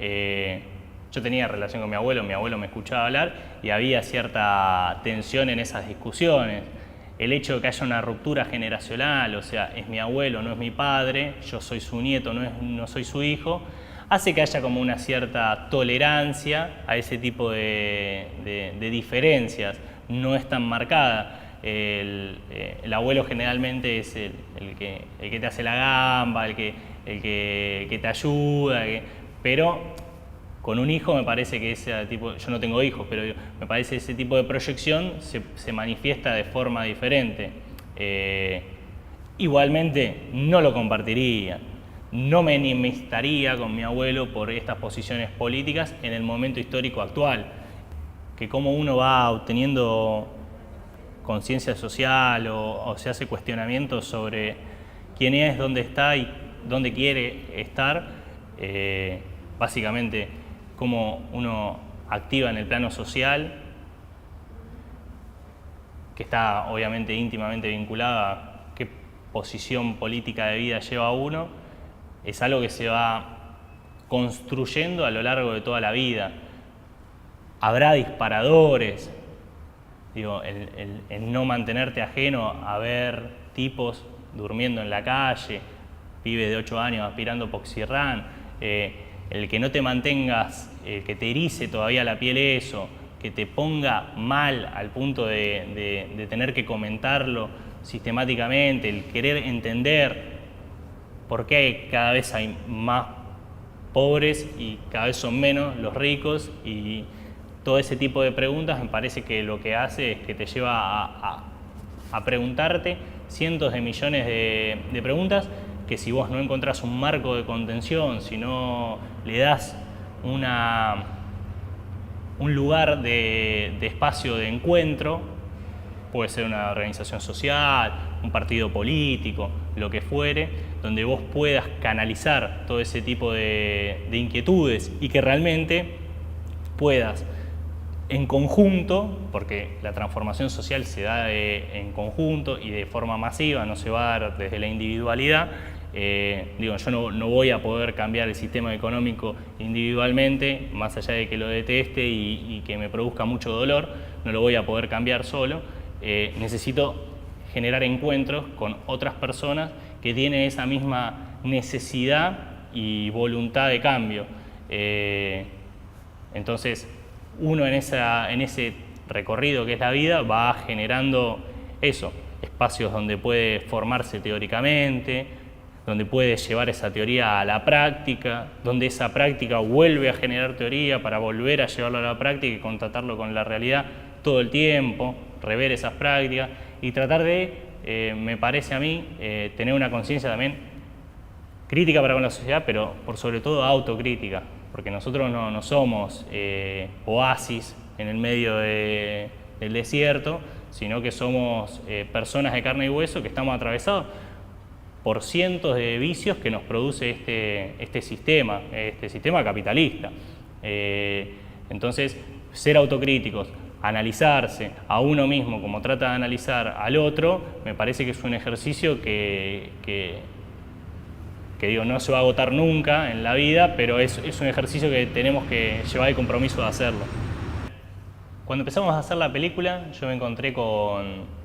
yo tenía relación con mi abuelo me escuchaba hablar y había cierta tensión en esas discusiones. El hecho de que haya una ruptura generacional, o sea, es mi abuelo, no es mi padre, yo soy su nieto, no soy su hijo, hace que haya como una cierta tolerancia a ese tipo de diferencias, no es tan marcada. El abuelo generalmente es el que te hace la gamba, el que te ayuda, pero con un hijo me parece que ese tipo, yo no tengo hijos, pero me parece que ese tipo de proyección se manifiesta de forma diferente. Igualmente no lo compartiría, no me enemistaría con mi abuelo por estas posiciones políticas en el momento histórico actual, que como uno va obteniendo conciencia social o se hace cuestionamientos sobre quién es, dónde está y dónde quiere estar, básicamente cómo uno activa en el plano social, que está obviamente íntimamente vinculada a qué posición política de vida lleva uno, es algo que se va construyendo a lo largo de toda la vida. Habrá disparadores, el no mantenerte ajeno a ver tipos durmiendo en la calle, pibes de 8 años aspirando Poxirrán, el que no te mantengas, que te erice todavía la piel eso, que te ponga mal al punto de tener que comentarlo sistemáticamente, el querer entender por qué cada vez hay más pobres y cada vez son menos los ricos, y todo ese tipo de preguntas me parece que lo que hace es que te lleva a preguntarte cientos de millones de preguntas que si vos no encontrás un marco de contención, si no le das un lugar de espacio de encuentro, puede ser una organización social, un partido político, lo que fuere, donde vos puedas canalizar todo ese tipo de inquietudes y que realmente puedas en conjunto, porque la transformación social se da en conjunto y de forma masiva, no se va a dar desde la individualidad. Yo no voy a poder cambiar el sistema económico individualmente, más allá de que lo deteste y que me produzca mucho dolor, no lo voy a poder cambiar solo. Necesito generar encuentros con otras personas que tienen esa misma necesidad y voluntad de cambio. Entonces, uno en ese recorrido que es la vida va generando eso, espacios donde puede formarse teóricamente, donde puede llevar esa teoría a la práctica, donde esa práctica vuelve a generar teoría para volver a llevarlo a la práctica y contratarlo con la realidad todo el tiempo, rever esas prácticas y tratar de, me parece a mí, tener una conciencia también crítica para con la sociedad, pero por sobre todo autocrítica, porque nosotros no somos oasis en el medio del desierto, sino que somos personas de carne y hueso que estamos atravesados por cientos de vicios que nos produce este sistema capitalista. Entonces, ser autocríticos, analizarse a uno mismo como trata de analizar al otro, me parece que es un ejercicio que digo, no se va a agotar nunca en la vida, pero es un ejercicio que tenemos que llevar el compromiso de hacerlo. Cuando empezamos a hacer la película, yo me encontré con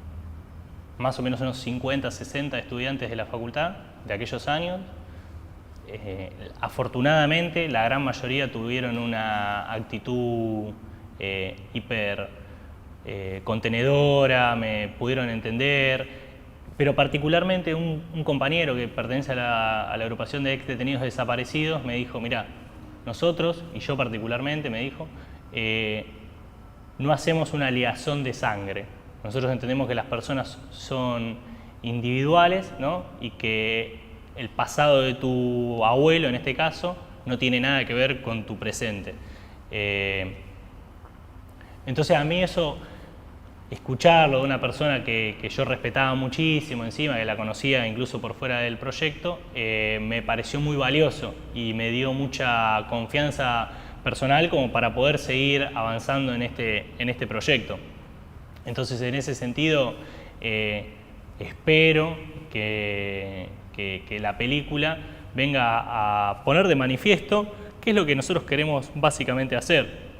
más o menos unos 50, 60 estudiantes de la facultad de aquellos años. Afortunadamente, la gran mayoría tuvieron una actitud hiper contenedora, me pudieron entender, pero particularmente un compañero que pertenece a la agrupación de ex detenidos desaparecidos me dijo, mirá, nosotros, y yo particularmente, me dijo, no hacemos una liazón de sangre. Nosotros entendemos que las personas son individuales, ¿no? Y que el pasado de tu abuelo, en este caso, no tiene nada que ver con tu presente. Entonces a mí eso, escucharlo de una persona que yo respetaba muchísimo encima, que la conocía incluso por fuera del proyecto, me pareció muy valioso y me dio mucha confianza personal como para poder seguir avanzando en este proyecto. Entonces, en ese sentido, espero que la película venga a poner de manifiesto qué es lo que nosotros queremos básicamente hacer.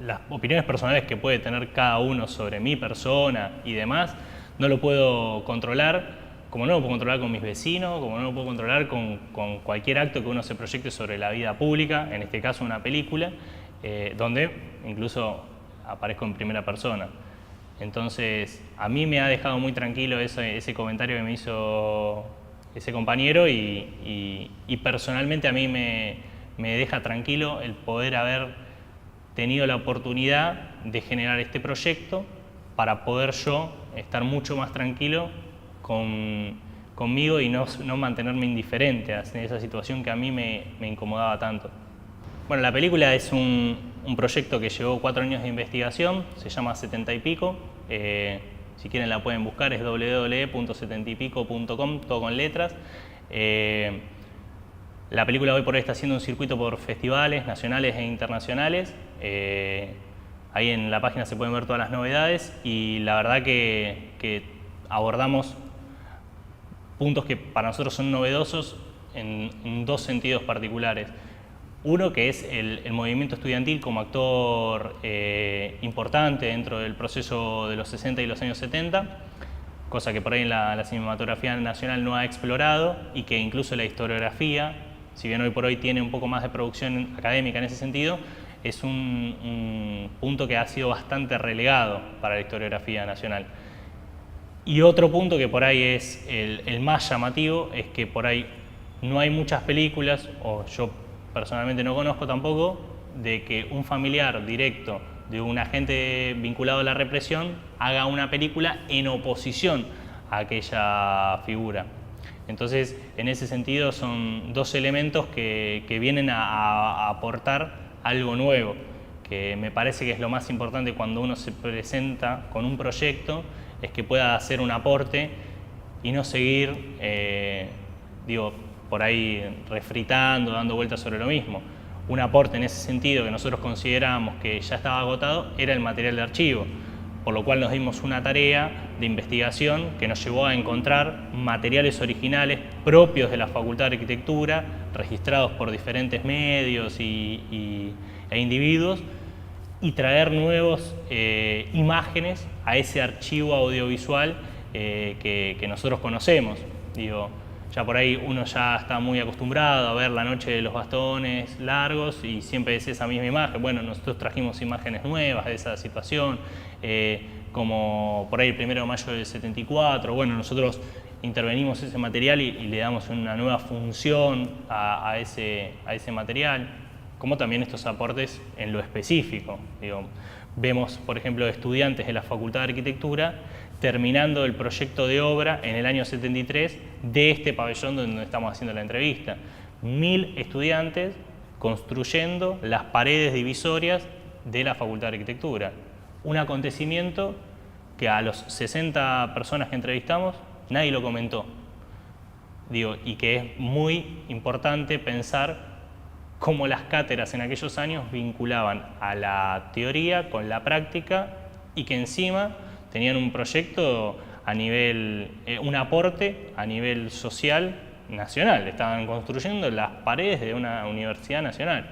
Las opiniones personales que puede tener cada uno sobre mi persona y demás, no lo puedo controlar, como no lo puedo controlar con mis vecinos, como no lo puedo controlar con cualquier acto que uno se proyecte sobre la vida pública, en este caso una película, donde incluso aparezco en primera persona. Entonces, a mí me ha dejado muy tranquilo ese comentario que me hizo ese compañero y personalmente a mí me deja tranquilo el poder haber tenido la oportunidad de generar este proyecto para poder yo estar mucho más tranquilo conmigo y no mantenerme indiferente a esa situación que a mí me incomodaba tanto. Bueno, la película es un proyecto que llevó 4 años de investigación, se llama 70 y pico, si quieren la pueden buscar, es www.70ypico.com, todo con letras. La película hoy por hoy está haciendo un circuito por festivales nacionales e internacionales, ahí en la página se pueden ver todas las novedades y la verdad que abordamos puntos que para nosotros son novedosos en 2 sentidos particulares. Uno que es el movimiento estudiantil como actor importante dentro del proceso de los 60 y los años 70, cosa que por ahí en la cinematografía nacional no ha explorado y que incluso la historiografía, si bien hoy por hoy tiene un poco más de producción académica en ese sentido, es un punto que ha sido bastante relegado para la historiografía nacional. Y otro punto que por ahí es el más llamativo es que por ahí no hay muchas películas, o yo personalmente no conozco tampoco, de que un familiar directo de un agente vinculado a la represión haga una película en oposición a aquella figura. Entonces, en ese sentido son 2 elementos que vienen a aportar algo nuevo, que me parece que es lo más importante cuando uno se presenta con un proyecto, es que pueda hacer un aporte y no seguir, por ahí refritando, dando vueltas sobre lo mismo. Un aporte en ese sentido que nosotros considerábamos que ya estaba agotado era el material de archivo, por lo cual nos dimos una tarea de investigación que nos llevó a encontrar materiales originales propios de la Facultad de Arquitectura, registrados por diferentes medios e individuos, y traer nuevas imágenes a ese archivo audiovisual que nosotros conocemos. ya por ahí uno ya está muy acostumbrado a ver La noche de los bastones largos y siempre es esa misma imagen. Bueno, nosotros trajimos imágenes nuevas de esa situación, como por ahí el 1 de mayo del 74. Bueno, nosotros intervenimos ese material y le damos una nueva función a ese material, como también estos aportes en lo específico. Digo, vemos, por ejemplo, estudiantes de la Facultad de Arquitectura terminando el proyecto de obra en el año 73 de este pabellón donde estamos haciendo la entrevista. 1000 estudiantes construyendo las paredes divisorias de la Facultad de Arquitectura. Un acontecimiento que a los 60 personas que entrevistamos nadie lo comentó. Digo, y que es muy importante pensar cómo las cátedras en aquellos años vinculaban a la teoría con la práctica y que encima tenían un proyecto a nivel, un aporte a nivel social nacional. Estaban construyendo las paredes de una universidad nacional.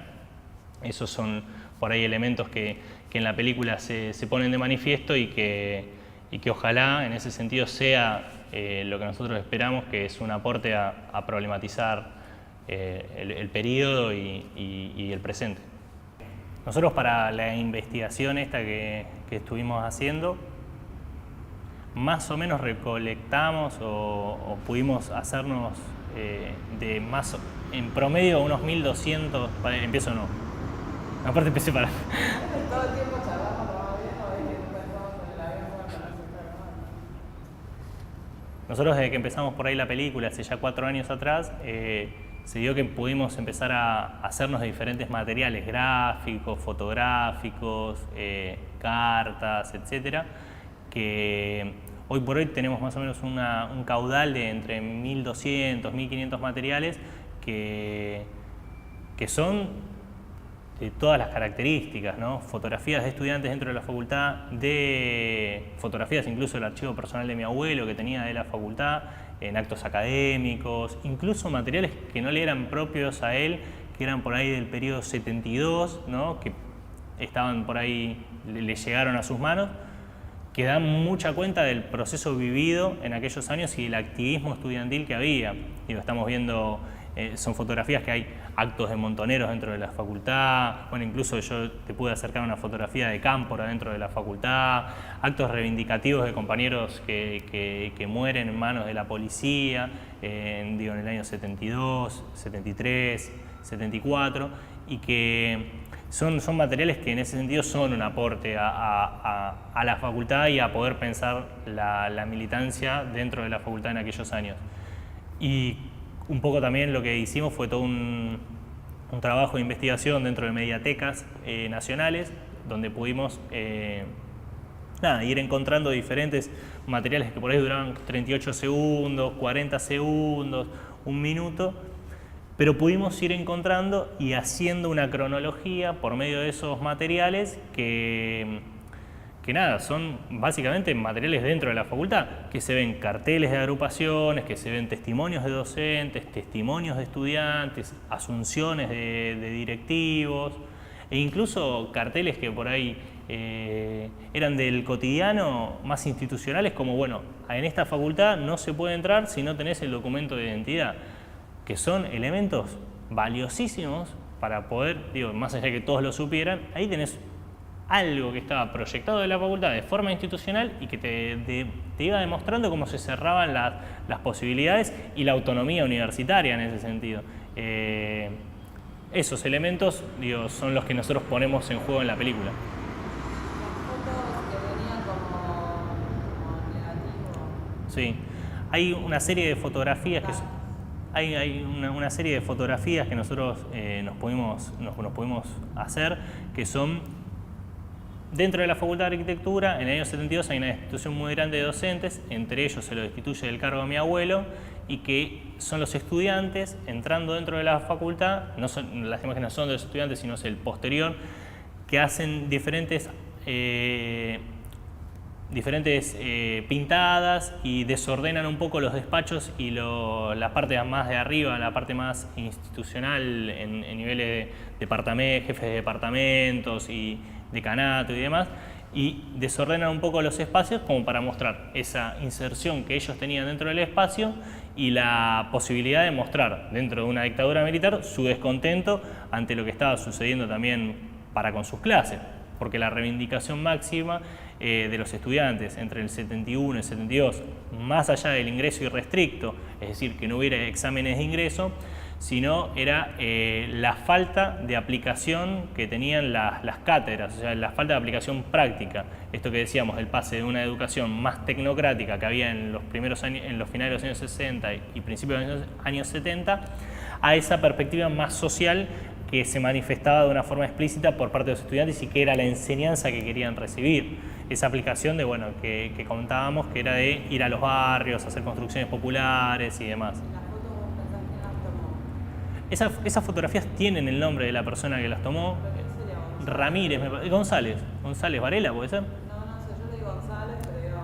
Esos son por ahí elementos que en la película se ponen de manifiesto y que ojalá en ese sentido sea lo que nosotros esperamos, que es un aporte a problematizar el periodo y el presente. Nosotros para la investigación esta que estuvimos haciendo, más o menos recolectamos o pudimos hacernos en promedio unos 1200, empiezo no, aparte empecé para... Todo el tiempo charlamos, trabajamos bien, o es que pensamos en el avión para hacer trabajo. Nosotros desde que empezamos por ahí la película, hace ya 4 años atrás, se dio que pudimos empezar a hacernos de diferentes materiales gráficos, fotográficos, cartas, etcétera, que hoy por hoy tenemos más o menos un caudal de entre 1200, 1500 materiales que son de todas las características, ¿no? Fotografías de estudiantes dentro de la facultad, de fotografías incluso del archivo personal de mi abuelo que tenía de la facultad, en actos académicos, incluso materiales que no le eran propios a él, que eran por ahí del periodo 72, ¿no? Que estaban por ahí, le llegaron a sus manos, que dan mucha cuenta del proceso vivido en aquellos años y del activismo estudiantil que había. Digo, estamos viendo, son fotografías que hay actos de montoneros dentro de la facultad, bueno, incluso yo te pude acercar una fotografía de Cámpora dentro de la facultad, actos reivindicativos de compañeros que mueren en manos de la policía, digo, en el año 72, 73, 74, y que son materiales que en ese sentido son un aporte a la facultad y a poder pensar la militancia dentro de la facultad en aquellos años. Y un poco también lo que hicimos fue todo un trabajo de investigación dentro de mediatecas nacionales, donde pudimos ir encontrando diferentes materiales que por ahí duraban 38 segundos, 40 segundos, 1 minuto, pero pudimos ir encontrando y haciendo una cronología por medio de esos materiales que son básicamente materiales dentro de la facultad, que se ven carteles de agrupaciones, que se ven testimonios de docentes, testimonios de estudiantes, asunciones de directivos, e incluso carteles que por ahí eran del cotidiano, más institucionales, como bueno, en esta facultad no se puede entrar si no tenés el documento de identidad, que son elementos valiosísimos para poder, digo, más allá de que todos lo supieran, ahí tenés algo que estaba proyectado de la facultad de forma institucional y que te iba demostrando cómo se cerraban las posibilidades y la autonomía universitaria en ese sentido. Esos elementos, digo, son los que nosotros ponemos en juego en la película. Las fotos que venían como negativo. Sí, hay una serie de fotografías que hay una serie de fotografías que nosotros nos pudimos hacer, que son dentro de la Facultad de Arquitectura. En el año 72 hay una destitución muy grande de docentes, entre ellos se lo destituye del cargo a mi abuelo, y que son los estudiantes entrando dentro de la facultad, las imágenes no son de los estudiantes, sino es el posterior, que hacen diferentes pintadas y desordenan un poco los despachos y la parte más de arriba, la parte más institucional en niveles de jefes de departamentos y decanato y demás, y desordenan un poco los espacios como para mostrar esa inserción que ellos tenían dentro del espacio y la posibilidad de mostrar dentro de una dictadura militar su descontento ante lo que estaba sucediendo también para con sus clases, porque la reivindicación máxima de los estudiantes entre el 71 y el 72, más allá del ingreso irrestricto, es decir, que no hubiera exámenes de ingreso, sino era la falta de aplicación que tenían las cátedras, o sea, la falta de aplicación práctica. Esto que decíamos, el pase de una educación más tecnocrática que había en los primeros años, en los finales de los años 60 y principios de los años 70, a esa perspectiva más social que se manifestaba de una forma explícita por parte de los estudiantes y que era la enseñanza que querían recibir. Esa aplicación de, bueno, que contábamos, que era de ir a los barrios, hacer construcciones populares y demás. Esas fotografías tienen el nombre de la persona que las tomó. Ramírez, González Varela, ¿puede ser? No sé, yo le digo González, pero digo,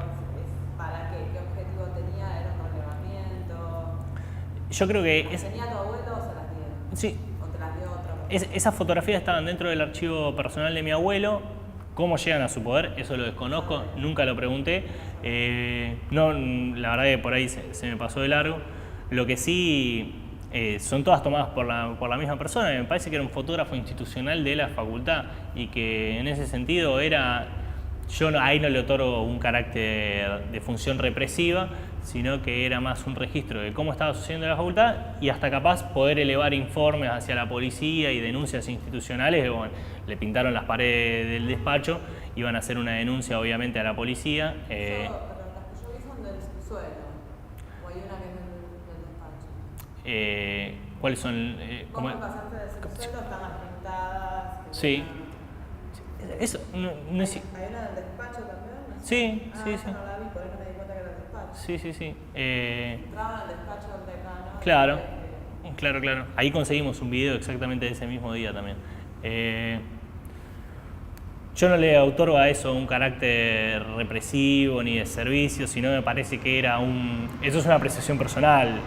¿para qué? ¿Qué objetivo tenía? ¿Era un relevamiento? Yo creo que... ¿Las tenía tu abuelo o se las dio? Sí. ¿O te las dio otra? Esas fotografías estaban dentro del archivo personal de mi abuelo. ¿Cómo llegan a su poder? Eso lo desconozco, nunca lo pregunté. No, la verdad que por ahí se me pasó de largo. Lo que sí... son todas tomadas por la misma persona. Me parece que era un fotógrafo institucional de la facultad y que en ese sentido era, yo ahí no le otorgo un carácter de función represiva, sino que era más un registro de cómo estaba sucediendo en la facultad y hasta capaz poder elevar informes hacia la policía y denuncias institucionales. Bueno, le pintaron las paredes del despacho, iban a hacer una denuncia obviamente a la policía. Pero las que yo vi son del subsuelo, o hay una que es del despacho. ¿Cuáles son? ¿Cómo pasaste del subsuelo? Están las pintadas. Sí. Eso, no es... ¿Hay una del despacho también? Sí, sí, sí. No la vi, por eso me di cuenta que era el despacho. Sí, sí, sí. Entraban al despacho del decano. Claro, claro. Ahí conseguimos un video exactamente de ese mismo día también. Yo no le otorgo a eso un carácter represivo ni de servicio, sino me parece que era eso es una apreciación personal,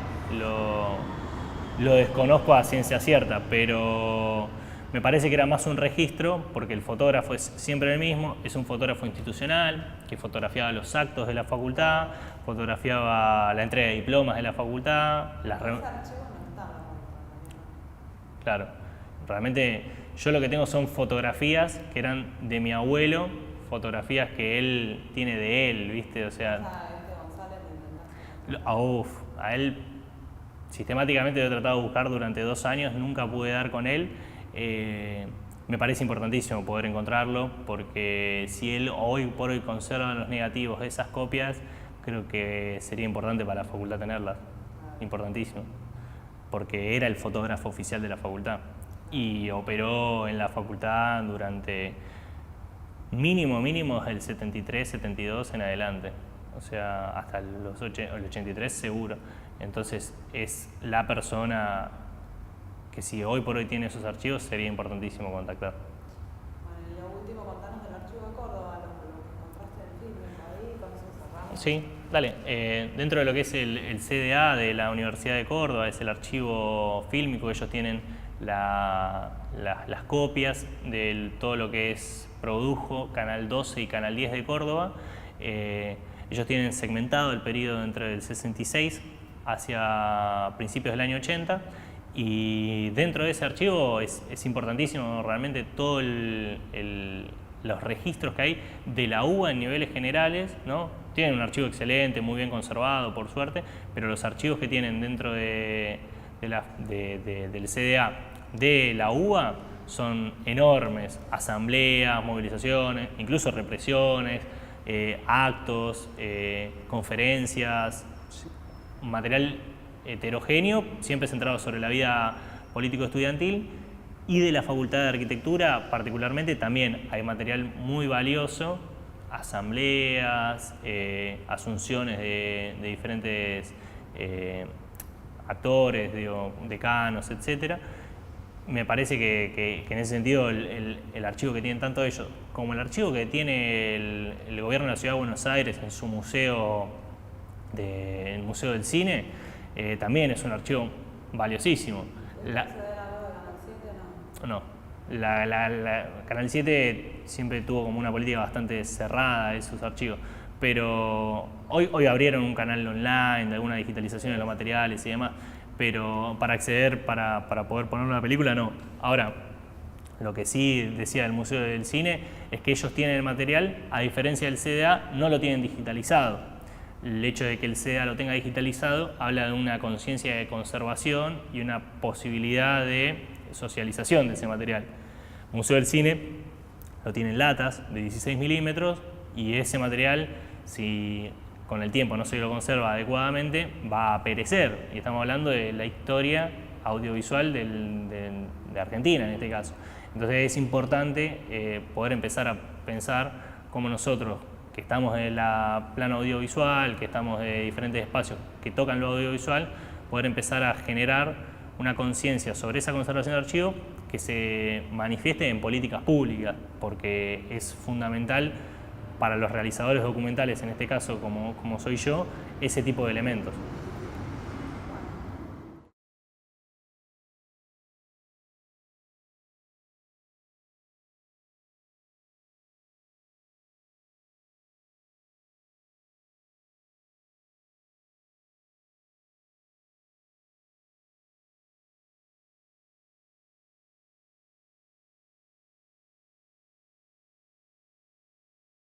lo desconozco a ciencia cierta, pero me parece que era más un registro, porque el fotógrafo es siempre el mismo, es un fotógrafo institucional, que fotografiaba los actos de la facultad, fotografiaba la entrega de diplomas de la facultad, las reuniones. Claro, realmente yo lo que tengo son fotografías que eran de mi abuelo, fotografías que él tiene de él, ¿viste? O sea, a él sistemáticamente lo he tratado de buscar durante 2 años, nunca pude dar con él. Me parece importantísimo poder encontrarlo, porque si él hoy por hoy conserva los negativos de esas copias, creo que sería importante para la facultad tenerlas, importantísimo, porque era el fotógrafo oficial de la facultad y operó en la facultad durante mínimo del 73, 72 en adelante, o sea, hasta el 83 seguro. Entonces es la persona que si hoy por hoy tiene esos archivos sería importantísimo contactar. Bueno, y lo último, contanos del archivo de Córdoba, lo que encontraste en filmes ahí, con eso cerramos. Sí, dale. Dentro de lo que es el CDA de la Universidad de Córdoba, es el archivo fílmico, ellos tienen las copias de todo lo que produjo Canal 12 y Canal 10 de Córdoba. Ellos tienen segmentado el periodo entre el 66 hacia principios del año 80. Y dentro de ese archivo es importantísimo realmente todos los registros que hay de la UBA en niveles generales, ¿no? Tienen un archivo excelente, muy bien conservado, por suerte, pero los archivos que tienen dentro del CDA de la UBA son enormes. Asambleas, movilizaciones, incluso represiones, actos, conferencias, material heterogéneo, siempre centrado sobre la vida político-estudiantil, y de la Facultad de Arquitectura particularmente también hay material muy valioso, asambleas, asunciones de diferentes actores, decanos, etc. Me parece que en ese sentido el archivo que tienen tanto ellos como el archivo que tiene el gobierno de la Ciudad de Buenos Aires en su museo, el Museo del Cine, también es un archivo valiosísimo. ¿Acceder a algo de Canal 7 o no? No, Canal 7 siempre tuvo como una política bastante cerrada de sus archivos, pero hoy abrieron un canal online de alguna digitalización de los materiales y demás, pero para acceder, para poder poner una película, no. Ahora, lo que sí decía el Museo del Cine es que ellos tienen el material, a diferencia del CDA, no lo tienen digitalizado. El hecho de que el CDA lo tenga digitalizado habla de una conciencia de conservación y una posibilidad de socialización de ese material. El Museo del Cine lo tiene en latas de 16 milímetros y ese material, si con el tiempo no se lo conserva adecuadamente, va a perecer. Y estamos hablando de la historia audiovisual de Argentina en este caso. Entonces es importante poder empezar a pensar cómo nosotros, que estamos en el plano audiovisual, que estamos de diferentes espacios que tocan lo audiovisual, poder empezar a generar una conciencia sobre esa conservación de archivos que se manifieste en políticas públicas, porque es fundamental para los realizadores documentales, en este caso como soy yo, ese tipo de elementos.